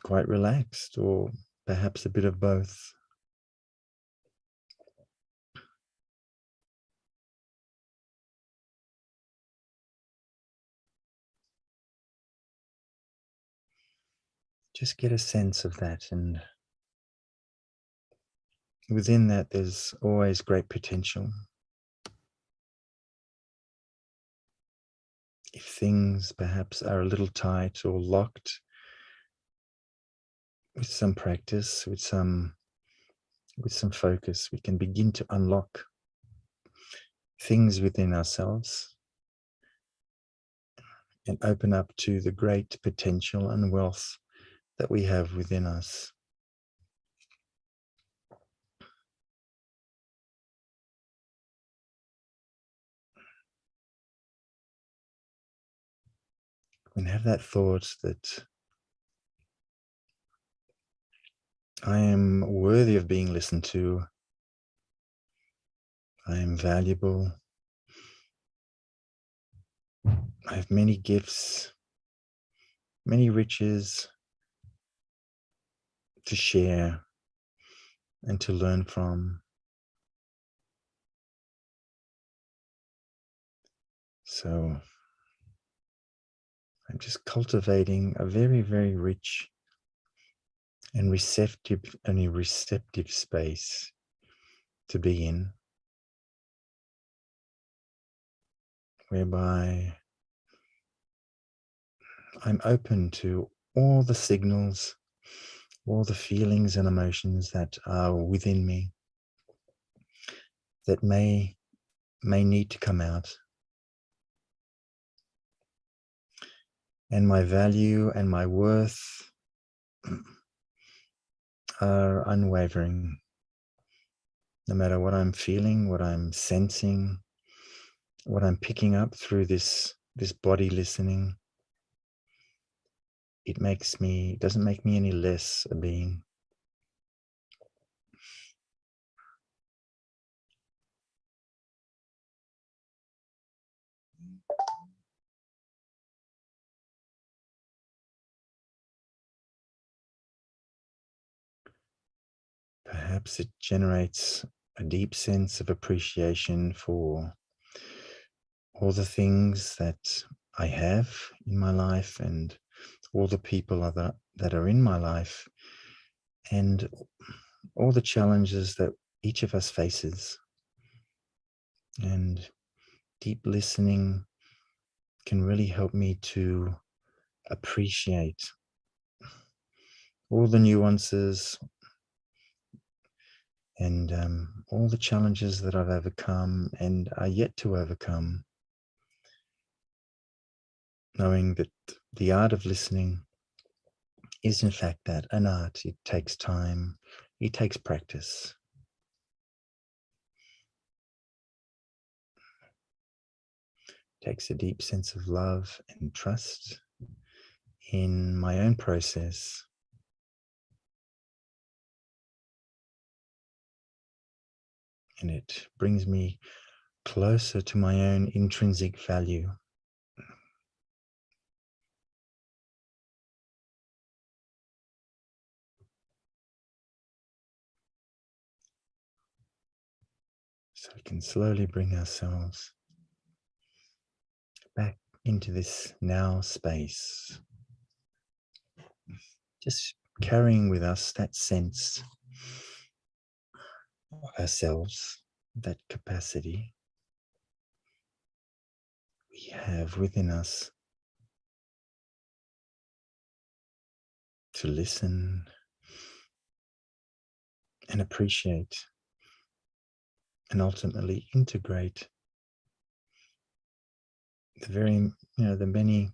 quite relaxed, or perhaps a bit of both? Just get a sense of that, and within that there's always great potential. If things perhaps are a little tight or locked, with some practice, with some focus, we can begin to unlock things within ourselves and open up to the great potential and wealth that we have within us. And have that thought that I am worthy of being listened to. I am valuable. I have many gifts, many riches to share and to learn from. So I'm just cultivating a very, very rich and receptive space to be in, whereby I'm open to all the signals, all the feelings and emotions that are within me that may need to come out. And my value and my worth are unwavering. No matter what I'm feeling, what I'm sensing, what I'm picking up through this body listening, it doesn't make me any less a being. perhaps it generates a deep sense of appreciation for all the things that I have in my life and all the people that are in my life and all the challenges that each of us faces. And deep listening can really help me to appreciate all the nuances and all the challenges that I've overcome and are yet to overcome, knowing that the art of listening is in fact that, an art. It takes time, it takes practice. It takes a deep sense of love and trust in my own process. And it brings me closer to my own intrinsic value. So we can slowly bring ourselves back into this now space. Just carrying with us that sense of ourselves, that capacity we have within us to listen and appreciate and ultimately integrate the very, the many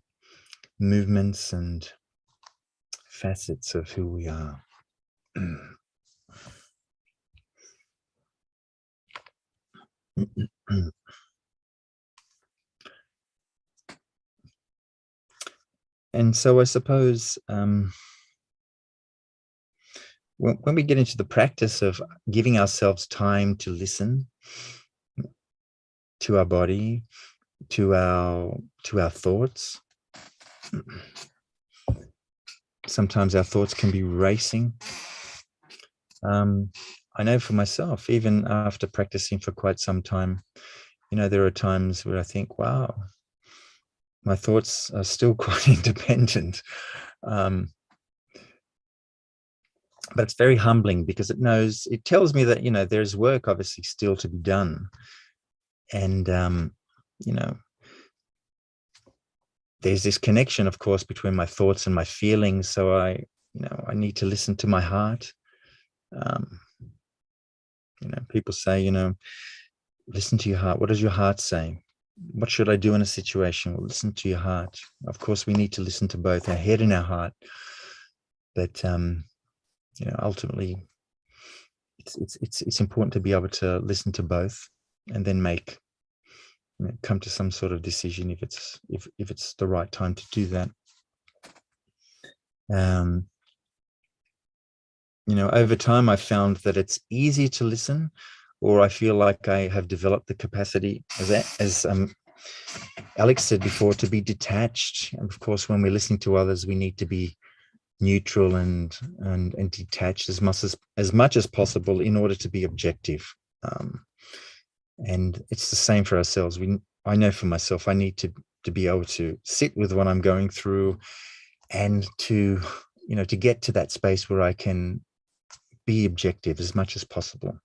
movements and facets of who we are. And so I suppose when we get into the practice of giving ourselves time to listen to our body, to our thoughts, sometimes our thoughts can be racing. I know for myself, even after practicing for quite some time, there are times where I think, wow, my thoughts are still quite independent. But it's very humbling because it tells me that, there's work obviously still to be done. And, there's this connection, of course, between my thoughts and my feelings. So I need to listen to my heart. People say, listen to your heart. What does your heart say? What should I do in a situation? Well, listen to your heart. Of course, we need to listen to both our head and our heart. But, ultimately, it's important to be able to listen to both and then come to some sort of decision if it's the right time to do that. Over time, I found that it's easier to listen, or I feel like I have developed the capacity, as Alex said before, to be detached. And of course, when we're listening to others, we need to be neutral and detached as much as possible in order to be objective. And it's the same for ourselves. I know for myself, I need to be able to sit with what I'm going through and to get to that space where I can be objective as much as possible,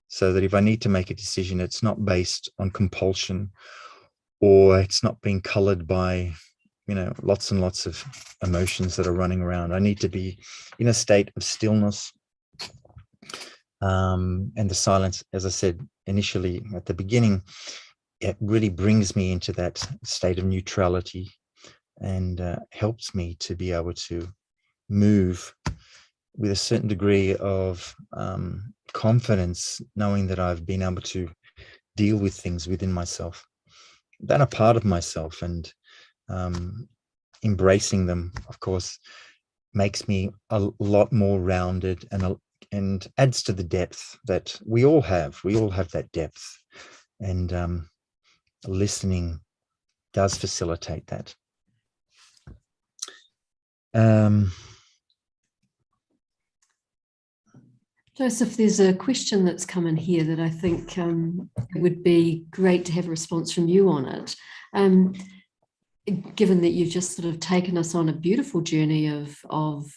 so that if I need to make a decision, it's not based on compulsion, or it's not being colored by lots and lots of emotions that are running around. I need to be in a state of stillness, and the silence, as I said initially at the beginning, it really brings me into that state of neutrality and helps me to be able to move with a certain degree of confidence, knowing that I've been able to deal with things within myself that are part of myself, and embracing them, of course, makes me a lot more rounded and adds to the depth that we all have. We all have that depth, and listening does facilitate that. Joseph, there's a question that's come in here that I think it would be great to have a response from you on it. Given that you've just sort of taken us on a beautiful journey of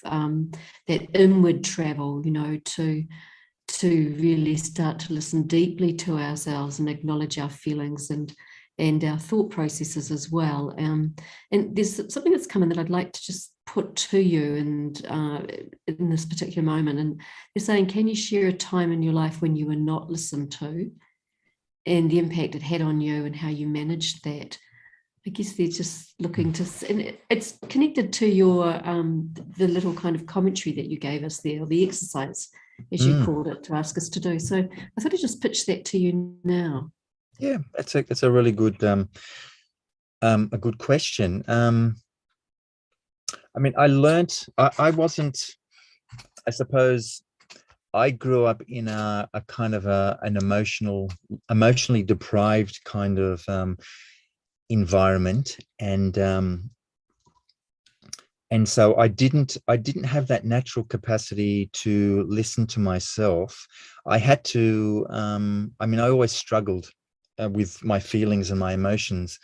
that inward travel, you know, to really start to listen deeply to ourselves and acknowledge our feelings and our thought processes as well. And there's something that's come in that I'd like to just put to you and in this particular moment. And they're saying, can you share a time in your life when you were not listened to and the impact it had on you and how you managed that? I guess they're just looking to, and it's connected to your the little kind of commentary that you gave us there, or the exercise, as you called it, to ask us to do. So I thought I'd just pitch that to you now. Yeah, that's a really good a good question. I mean, I learned, I wasn't, I suppose, I grew up in a kind of an emotionally deprived kind of environment, and so I didn't have that natural capacity to listen to myself. I had to, I mean, I always struggled with my feelings and my emotions.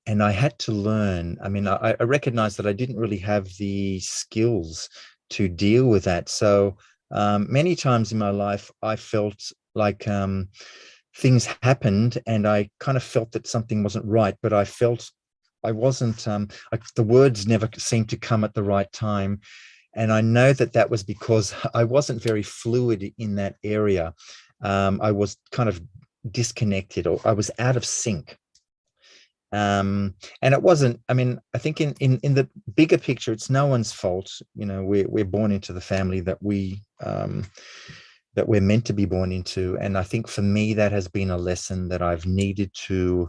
And I had to learn. I mean, I recognized that I didn't really have the skills to deal with that. So many times in my life, I felt like things happened and I kind of felt that something wasn't right, but I felt I wasn't, the words never seemed to come at the right time. And I know that that was because I wasn't very fluid in that area. I was kind of disconnected, or I was out of sync. And it wasn't, I mean, I think in the bigger picture, it's no one's fault. You know, we're born into the family that that we're meant to be born into. And I think for me, that has been a lesson that I've needed to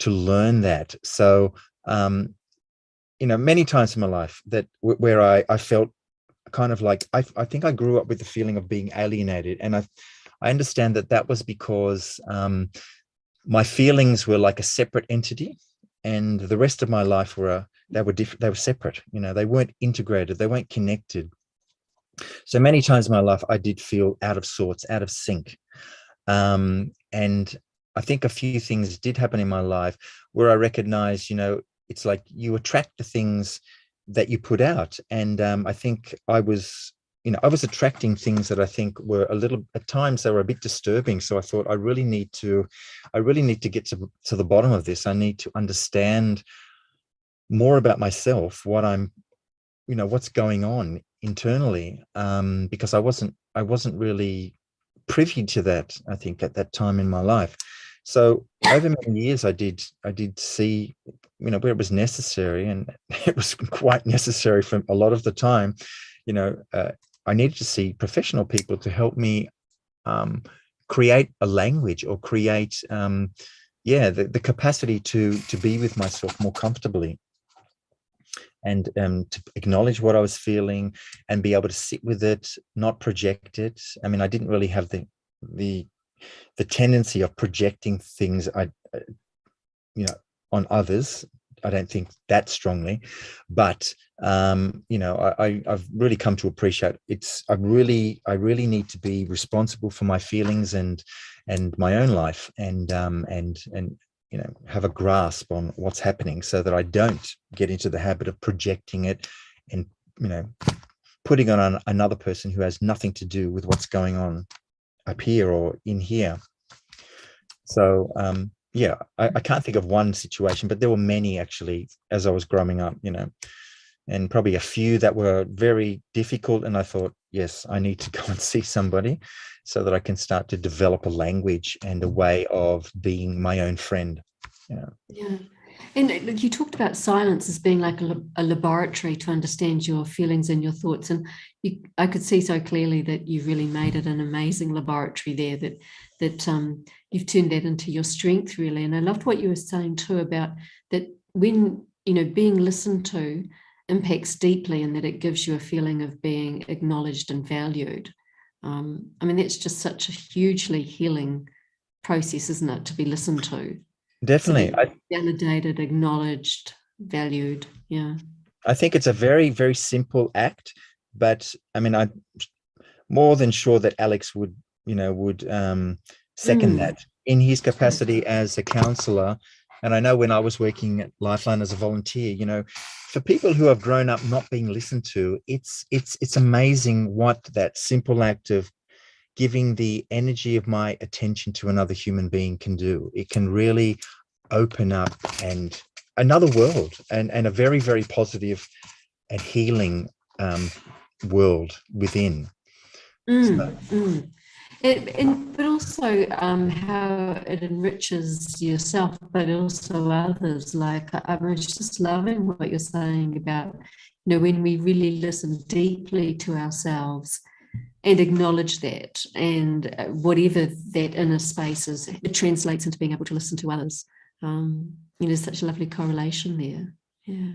learn that. So, you know, many times in my life that where I felt kind of like, I think I grew up with the feeling of being alienated. And I understand that that was because my feelings were like a separate entity, and the rest of my life they were different. They were separate. You know, they weren't integrated. They weren't connected. So many times in my life, I did feel out of sorts, out of sync. And I think a few things did happen in my life where I recognized, you know, it's like you attract the things that you put out. And I think I was attracting things that I think were at times they were a bit disturbing. So I thought I really need to get to the bottom of this. I need to understand more about myself, what's going on internally, because I wasn't really privy to that, I think, at that time in my life. So over many years, I did see, you know, where it was necessary, and it was quite necessary for a lot of the time, you know, I needed to see professional people to help me create a language, or create, the capacity to be with myself more comfortably, and to acknowledge what I was feeling and be able to sit with it, not project it. I mean, I didn't really have the tendency of projecting things on others. I don't think that strongly, but I've really come to appreciate I really need to be responsible for my feelings and my own life, and you know, have a grasp on what's happening, so that I don't get into the habit of projecting it and, you know, putting it on another person who has nothing to do with what's going on up here or in here. So I can't think of one situation, but there were many actually as I was growing up, you know, and probably a few that were very difficult. And I thought, yes, I need to go and see somebody so that I can start to develop a language and a way of being my own friend. You know? Yeah. And you talked about silence as being like a laboratory to understand your feelings and your thoughts. And I could see so clearly that you really made it an amazing laboratory there, that you've turned that into your strength, really. And I loved what you were saying too about that when, you know, being listened to impacts deeply, and that it gives you a feeling of being acknowledged and valued. I mean, that's just such a hugely healing process, isn't it, to be listened to? Definitely. Validated, acknowledged, valued. Yeah. I think it's a very, very simple act, but I mean, more than sure that Alex would, second that in his capacity as a counselor. And I know when I was working at Lifeline as a volunteer, for people who have grown up not being listened to, it's amazing what that simple act of giving the energy of my attention to another human being can do. It can really open up and another world and a very, very positive and healing world within. But also how it enriches yourself, but also others. Like I was just loving what you're saying about, when we really listen deeply to ourselves and acknowledge that, and whatever that inner space is, it translates into being able to listen to others. There's such a lovely correlation there. Yeah.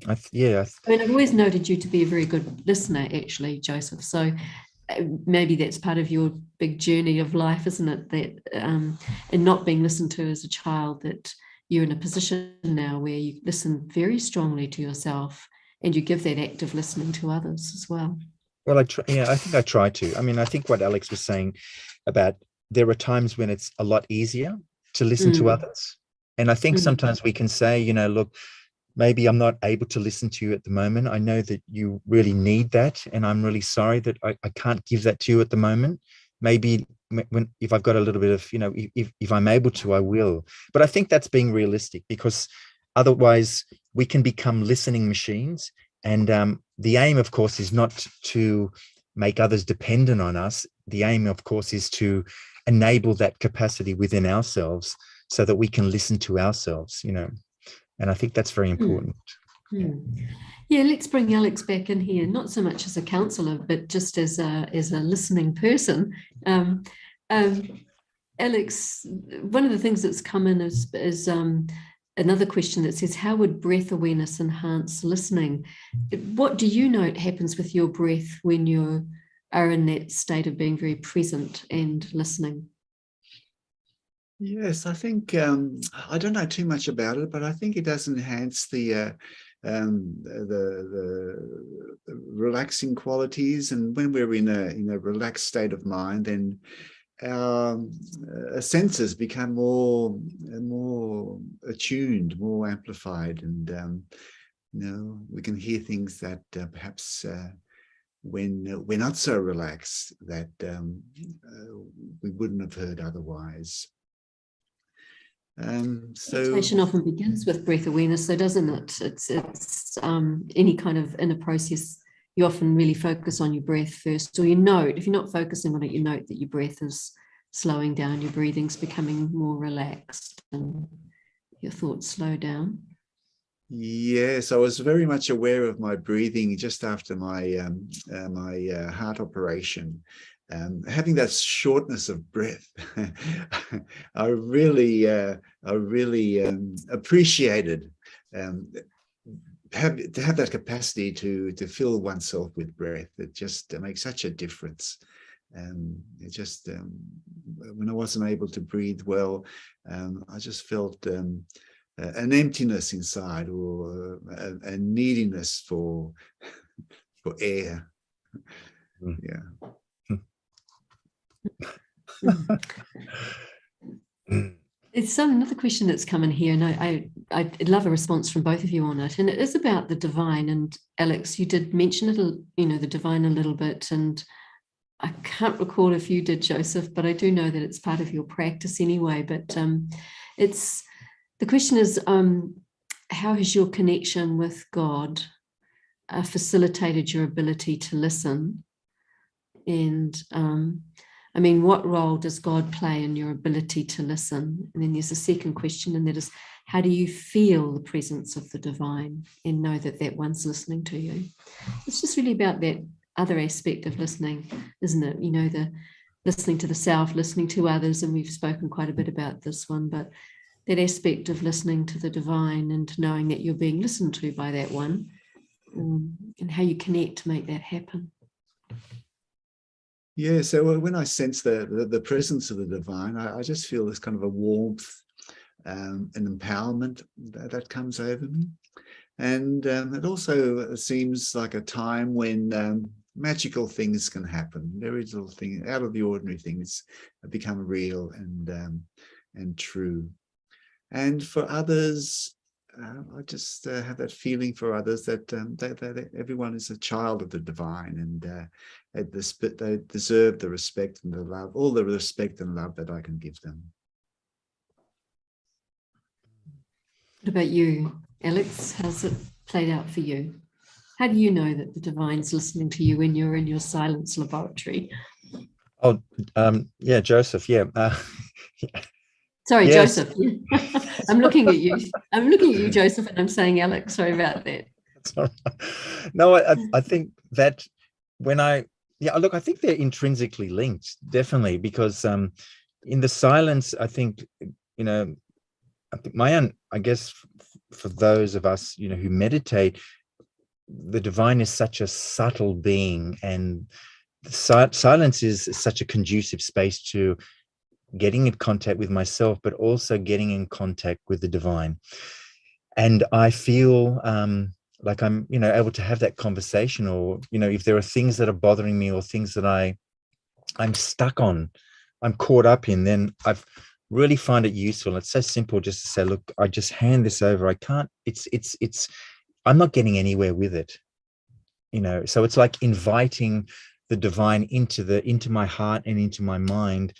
I've always noted you to be a very good listener, actually, Joseph. So maybe that's part of your big journey of life, isn't it? That and not being listened to as a child, that you're in a position now where you listen very strongly to yourself and you give that active listening to others as well. Well, I think I try to. I mean, I think what Alex was saying about there are times when it's a lot easier to listen to others. And I think sometimes we can say, look, maybe I'm not able to listen to you at the moment. I know that you really need that. And I'm really sorry that I can't give that to you at the moment. Maybe if I've got a little bit of, if I'm able to, I will. But I think that's being realistic, because otherwise we can become listening machines. And the aim, of course, is not to make others dependent on us. The aim, of course, is to enable that capacity within ourselves so that we can listen to ourselves, and I think that's very important. Yeah, let's bring Alex back in here, not so much as a counsellor, but just as a listening person. Alex, one of the things that's come in is another question that says, how would breath awareness enhance listening? What do you note happens with your breath when you are in that state of being very present and listening? Yes, I think I don't know too much about it, but I think it does enhance the relaxing qualities. And when we're in a relaxed state of mind, then our senses become more attuned, more amplified, and we can hear things that perhaps when we're not so relaxed, that we wouldn't have heard otherwise. Meditation often begins with breath awareness, so doesn't it? It's any kind of inner process. You often really focus on your breath first, or you note, if you're not focusing on it, you note that your breath is slowing down, your breathing's becoming more relaxed, and your thoughts slow down. Yes, I was very much aware of my breathing just after my heart operation. Having that shortness of breath, I really appreciated to have that capacity to fill oneself with breath. It just makes such a difference. It just when I wasn't able to breathe well, I just felt an emptiness inside, or a neediness for air. Yeah. It's another question that's come in here, and I'd love a response from both of you on it. And it is about the divine. And Alex, you did mention it, the divine a little bit, and I can't recall if you did, Joseph, but I do know that it's part of your practice anyway. But the question is, how has your connection with God facilitated your ability to listen? And what role does God play in your ability to listen? And then there's a second question, and that is, how do you feel the presence of the divine and know that one's listening to you? It's just really about that other aspect of listening, isn't it? The listening to the self, listening to others, and we've spoken quite a bit about this one, but that aspect of listening to the divine and knowing that you're being listened to by that one, and how you connect to make that happen. Yeah, so when I sense the presence of the divine, I just feel this kind of a warmth, an empowerment that comes over me. And it also seems like a time when magical things can happen. Very little thing out of the ordinary things become real and true. And for others, I just have that feeling for others that, that everyone is a child of the divine, and they deserve the respect and the love, all the respect and love that I can give them. What about you, Alex? How's it played out for you? How do you know that the divine's listening to you when you're in your silence laboratory? Oh, yeah, Joseph. Yeah. Sorry, yes. Joseph. I'm looking at you. I'm looking at you, Joseph, and I'm saying Alex. Sorry about that. No, I think that look, I think they're intrinsically linked, definitely, because in the silence, I think, I think I guess for those of us, who meditate, the divine is such a subtle being, and silence is such a conducive space to getting in contact with myself, but also getting in contact with the divine. And I feel like I'm, able to have that conversation, or, if there are things that are bothering me or things that I'm stuck on, I'm caught up in, then I've really find it useful. It's so simple just to say, look, I just hand this over. I can't, I'm not getting anywhere with it, so it's like inviting the divine into my heart and into my mind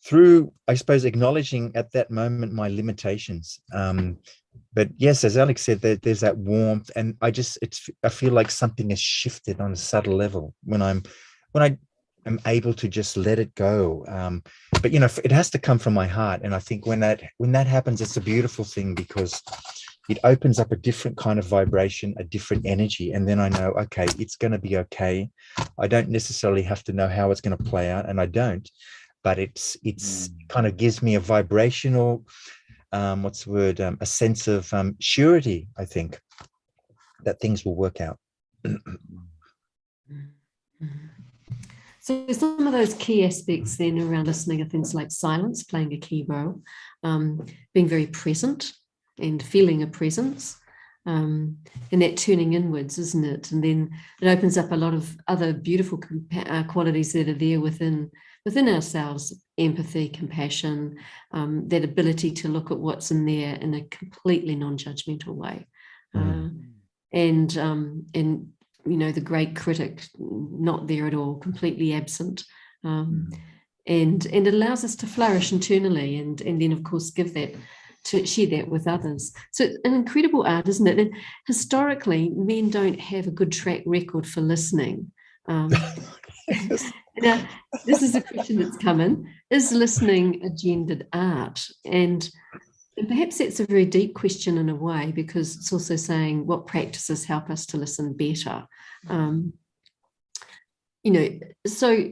through, I suppose, acknowledging at that moment my limitations. But yes, as Alex said, there's that warmth, and I feel like something has shifted on a subtle level when I am able to just let it go. But it has to come from my heart, and I think when that happens, it's a beautiful thing, because it opens up a different kind of vibration, a different energy, and then I know, okay, it's going to be okay. I don't necessarily have to know how it's going to play out, and I don't. But it's kind of gives me a vibrational, a sense of surety, I think, that things will work out. So some of those key aspects then around listening are things like silence playing a key role, being very present and feeling a presence, and that turning inwards, isn't it? And then it opens up a lot of other beautiful qualities that are there within ourselves: empathy, compassion, that ability to look at what's in there in a completely non-judgmental way, and the great critic not there at all, completely absent, and it allows us to flourish internally, and then of course to share that with others. So an incredible art, isn't it? And historically, men don't have a good track record for listening. Now, this is a question that's come in: is listening a gendered art? And perhaps that's a very deep question in a way, because it's also saying what practices help us to listen better. So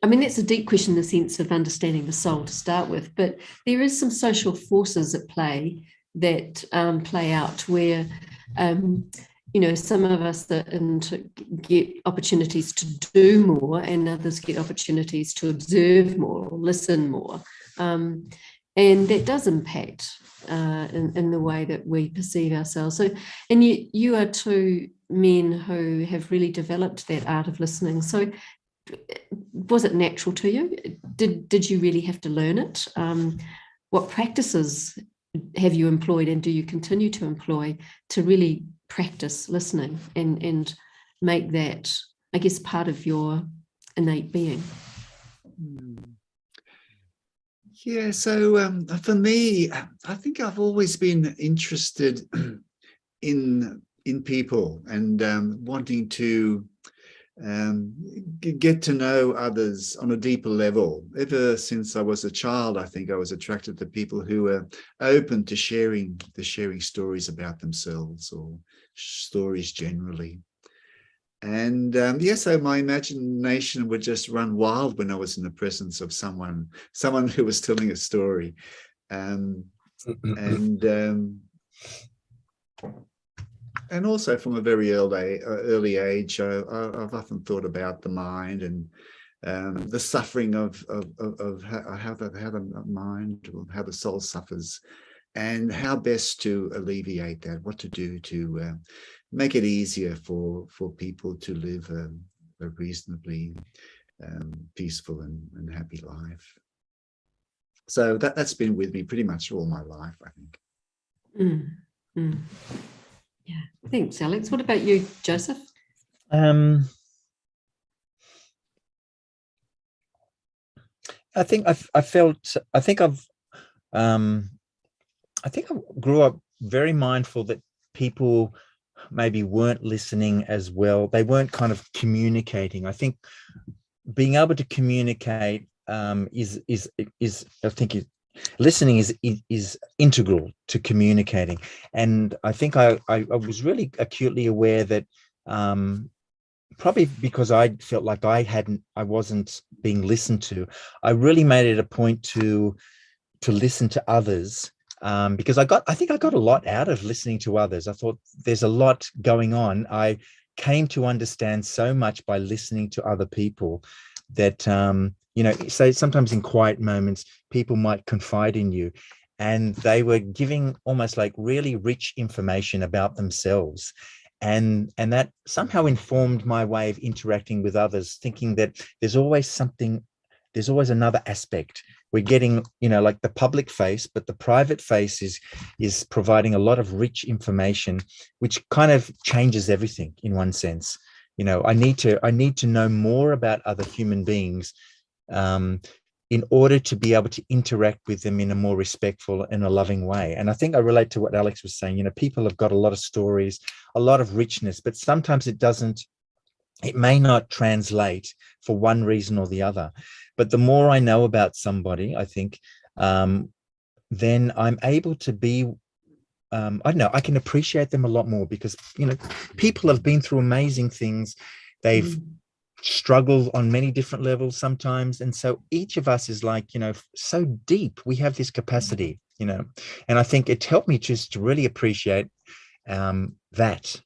I mean, that's a deep question in the sense of understanding the soul to start with, but there is some social forces at play that play out where, some of us get opportunities to do more, and others get opportunities to observe more, or listen more. And that does impact in the way that we perceive ourselves. So, and you are two men who have really developed that art of listening. So was it natural to you? Did you really have to learn it? What practices have you employed, and do you continue to employ to really practice listening and make that, I guess, part of your innate being? Yeah, so for me, I think I've always been interested in people and wanting to get to know others on a deeper level. Ever since I was a child, I think I was attracted to people who were open to sharing stories about themselves, or stories generally. And so my imagination would just run wild when I was in the presence of someone who was telling a story. And also from a very early age, I've often thought about the mind and the suffering of how the mind, or how the soul suffers, and how best to alleviate that, what to do to make it easier for people to live a reasonably peaceful and happy life. So that's been with me pretty much all my life, I think. Yeah, thanks, Alex. What about you, Joseph? I think I grew up very mindful that people maybe weren't listening as well. They weren't kind of communicating. I think being able to communicate listening is integral to communicating. And I think I was really acutely aware that probably because I felt like I wasn't being listened to, I really made it a point to listen to others, because I think I got a lot out of listening to others. I thought there's a lot going on. I came to understand so much by listening to other people that, so sometimes in quiet moments, people might confide in you, and they were giving almost like really rich information about themselves. And that somehow informed my way of interacting with others, thinking that there's always another aspect. We're getting, like the public face, but the private face is providing a lot of rich information, which kind of changes everything in one sense. I need to know more about other human beings in order to be able to interact with them in a more respectful and a loving way. And I think I relate to what Alex was saying. People have got a lot of stories, a lot of richness, but sometimes it may not translate for one reason or the other. But the more I know about somebody, I think, then I'm able to be, I don't know, I can appreciate them a lot more, because, people have been through amazing things. They've struggled on many different levels sometimes. And so each of us is like, so deep. We have this capacity, and I think it helped me just to really appreciate that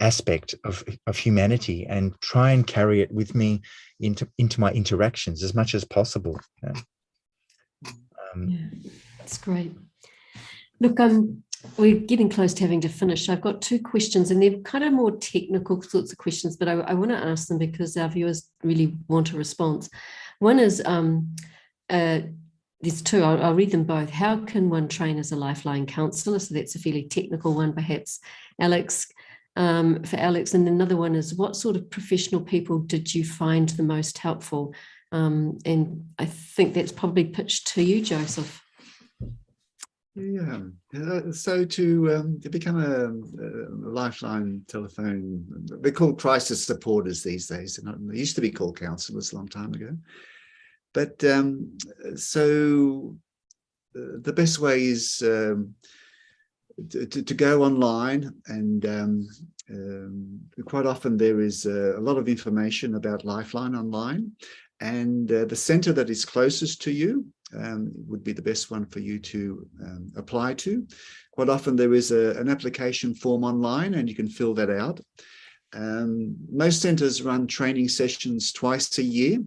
aspect of humanity, and try and carry it with me into my interactions as much as possible. Yeah, that's great. Look, we're getting close to having to finish. I've got two questions, and they're kind of more technical sorts of questions, but I want to ask them because our viewers really want a response. One is, there's two, I'll read them both. How can one train as a Lifeline counsellor? So that's a fairly technical one, perhaps, Alex, for Alex. And another one is, what sort of professional people did you find the most helpful? And I think that's probably pitched to you, Joseph. Yeah, so to become a Lifeline telephone, they're called crisis supporters these days. They used to be called counsellors a long time ago. But so the best way is to go online, and quite often there is a lot of information about Lifeline online, and the centre that is closest to you would be the best one for you to apply to. Quite often there is an application form online, and you can fill that out. Most centres run training sessions twice a year,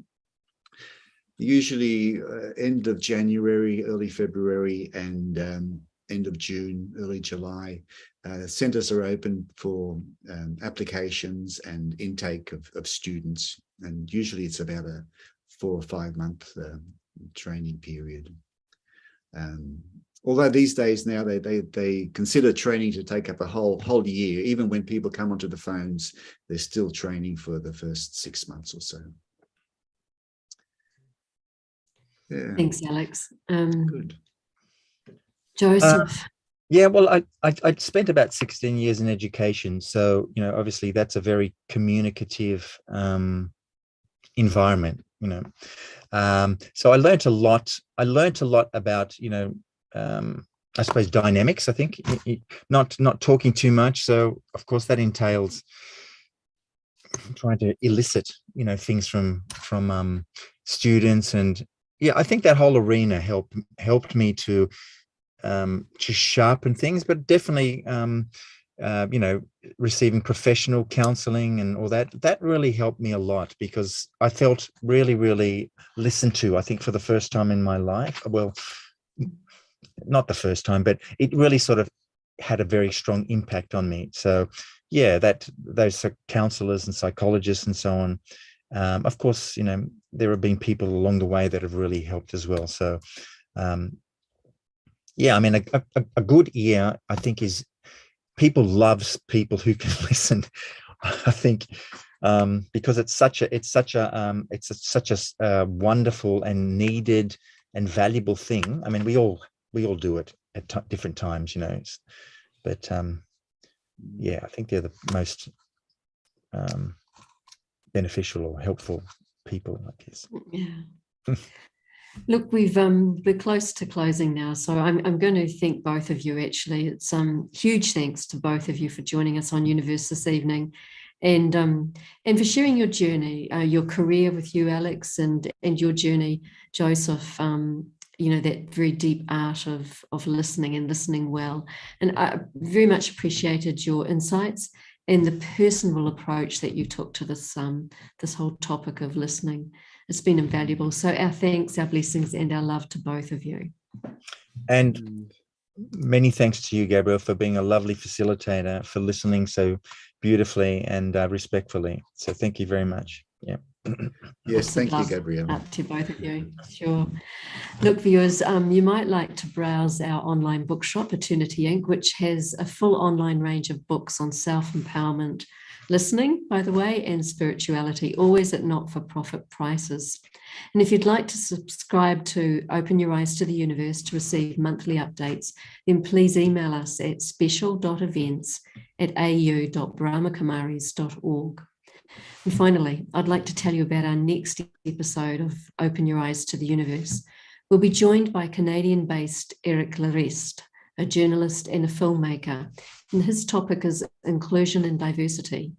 usually end of January, early February, and end of June, early July. Centres are open for applications and intake of students, and usually it's about a 4 or 5 month training period. Although these days now they consider training to take up a whole year. Even when people come onto the phones, they're still training for the first 6 months or so. Yeah. Thanks, Alex. Good. Joseph. Yeah, well, I spent about 16 years in education, so obviously that's a very communicative environment. So I learned a lot. I learned a lot about I suppose dynamics. I think not talking too much. So of course that entails trying to elicit things from students, and yeah, I think that whole arena helped me to sharpen things, but definitely receiving professional counseling and all that really helped me a lot, because I felt really, really listened to, I think, for the first time in my life. Well, not the first time, but it really sort of had a very strong impact on me. So yeah, that those counselors and psychologists and so on. Of course, there have been people along the way that have really helped as well. So yeah, I mean, a good ear, I think, is people loves people who can listen. I think because it's such a wonderful and needed and valuable thing. I mean, we all do it at different times, but yeah, I think they're the most beneficial or helpful people, I guess. Yeah. Look, we're close to closing now, so I'm going to thank both of you. Actually, it's huge thanks to both of you for joining us on Youniverse this evening, and for sharing your journey, your career with you, Alex, and your journey, Joseph. That very deep art of listening and listening well, and I very much appreciated your insights and the personal approach that you took to this whole topic of listening. It's been invaluable. So our thanks, our blessings, and our love to both of you. And many thanks to you, Gabrielle, for being a lovely facilitator, for listening so beautifully and respectfully. So thank you very much. Yeah. Yes, thank you, Gabrielle. Up to both of you. Sure. Look, viewers, you might like to browse our online bookshop, Eternity Inc., which has a full online range of books on self-empowerment, listening, by the way, and spirituality, always at not-for-profit prices. And if you'd like to subscribe to Open Your Eyes to the Universe to receive monthly updates, then please email us at special.events@au.brahmakumaris.org. And finally, I'd like to tell you about our next episode of Open Your Eyes to the Universe. We'll be joined by Canadian-based Eric Larest, a journalist and a filmmaker, and his topic is inclusion and diversity.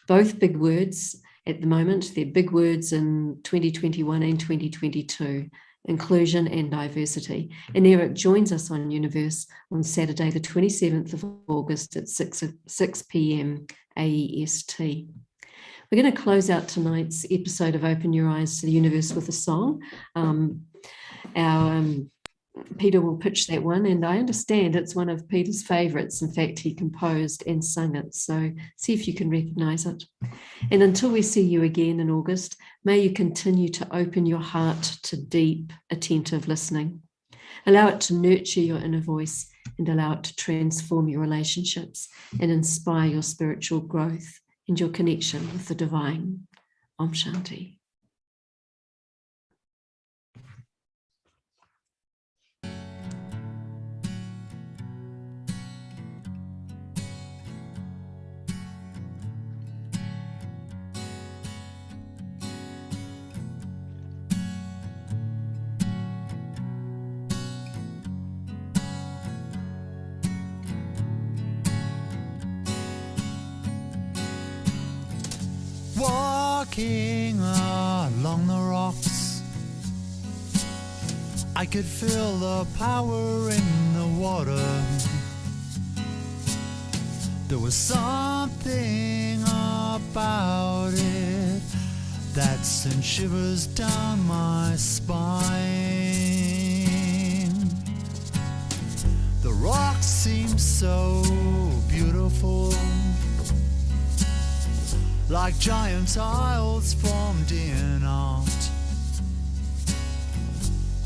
Both big words at the moment. They're big words in 2021 and 2022, inclusion and diversity. And Eric joins us on Youniverse on Saturday, the 27th of August at 6 p.m. AEST. We're going to close out tonight's episode of Open Your Eyes to the Universe with a song. Peter will pitch that one, and I understand it's one of Peter's favourites. In fact, he composed and sung it, so see if you can recognise it. And until we see you again in August, may you continue to open your heart to deep, attentive listening. Allow it to nurture your inner voice and allow it to transform your relationships and inspire your spiritual growth and your connection with the divine. Om Shanti. Walking along the rocks, I could feel the power in the water. There was something about it that sent shivers down my spine. The rocks seemed so beautiful, like giant tiles formed in art.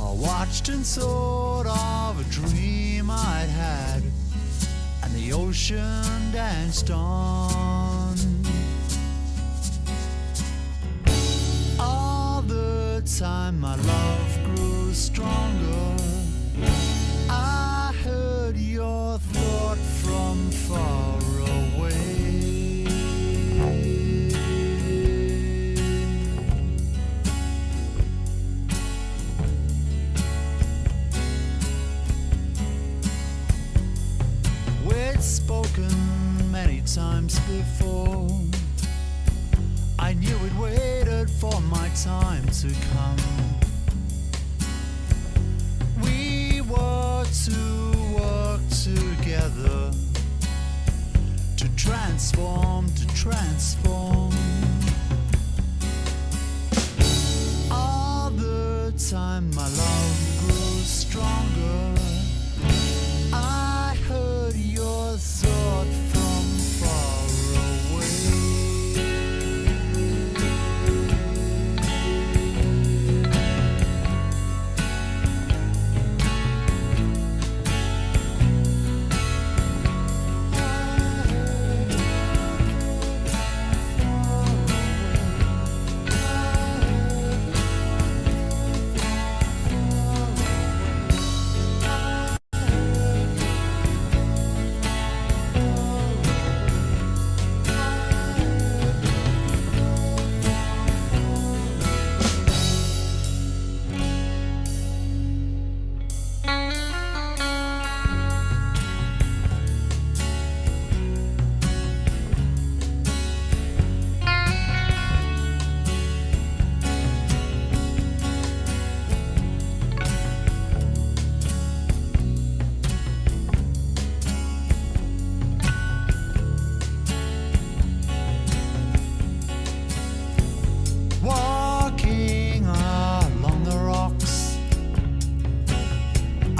I watched and thought of a dream I'd had, and the ocean danced on. All the time my love grew stronger. I heard your thought from far away. Spoken many times before. I knew it waited for my time to come. We were to work together to transform, All the time my love grew stronger. I heard your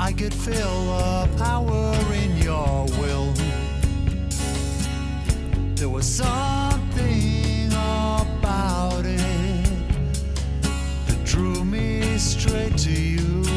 I could feel the power in your will. There was something about it that drew me straight to you.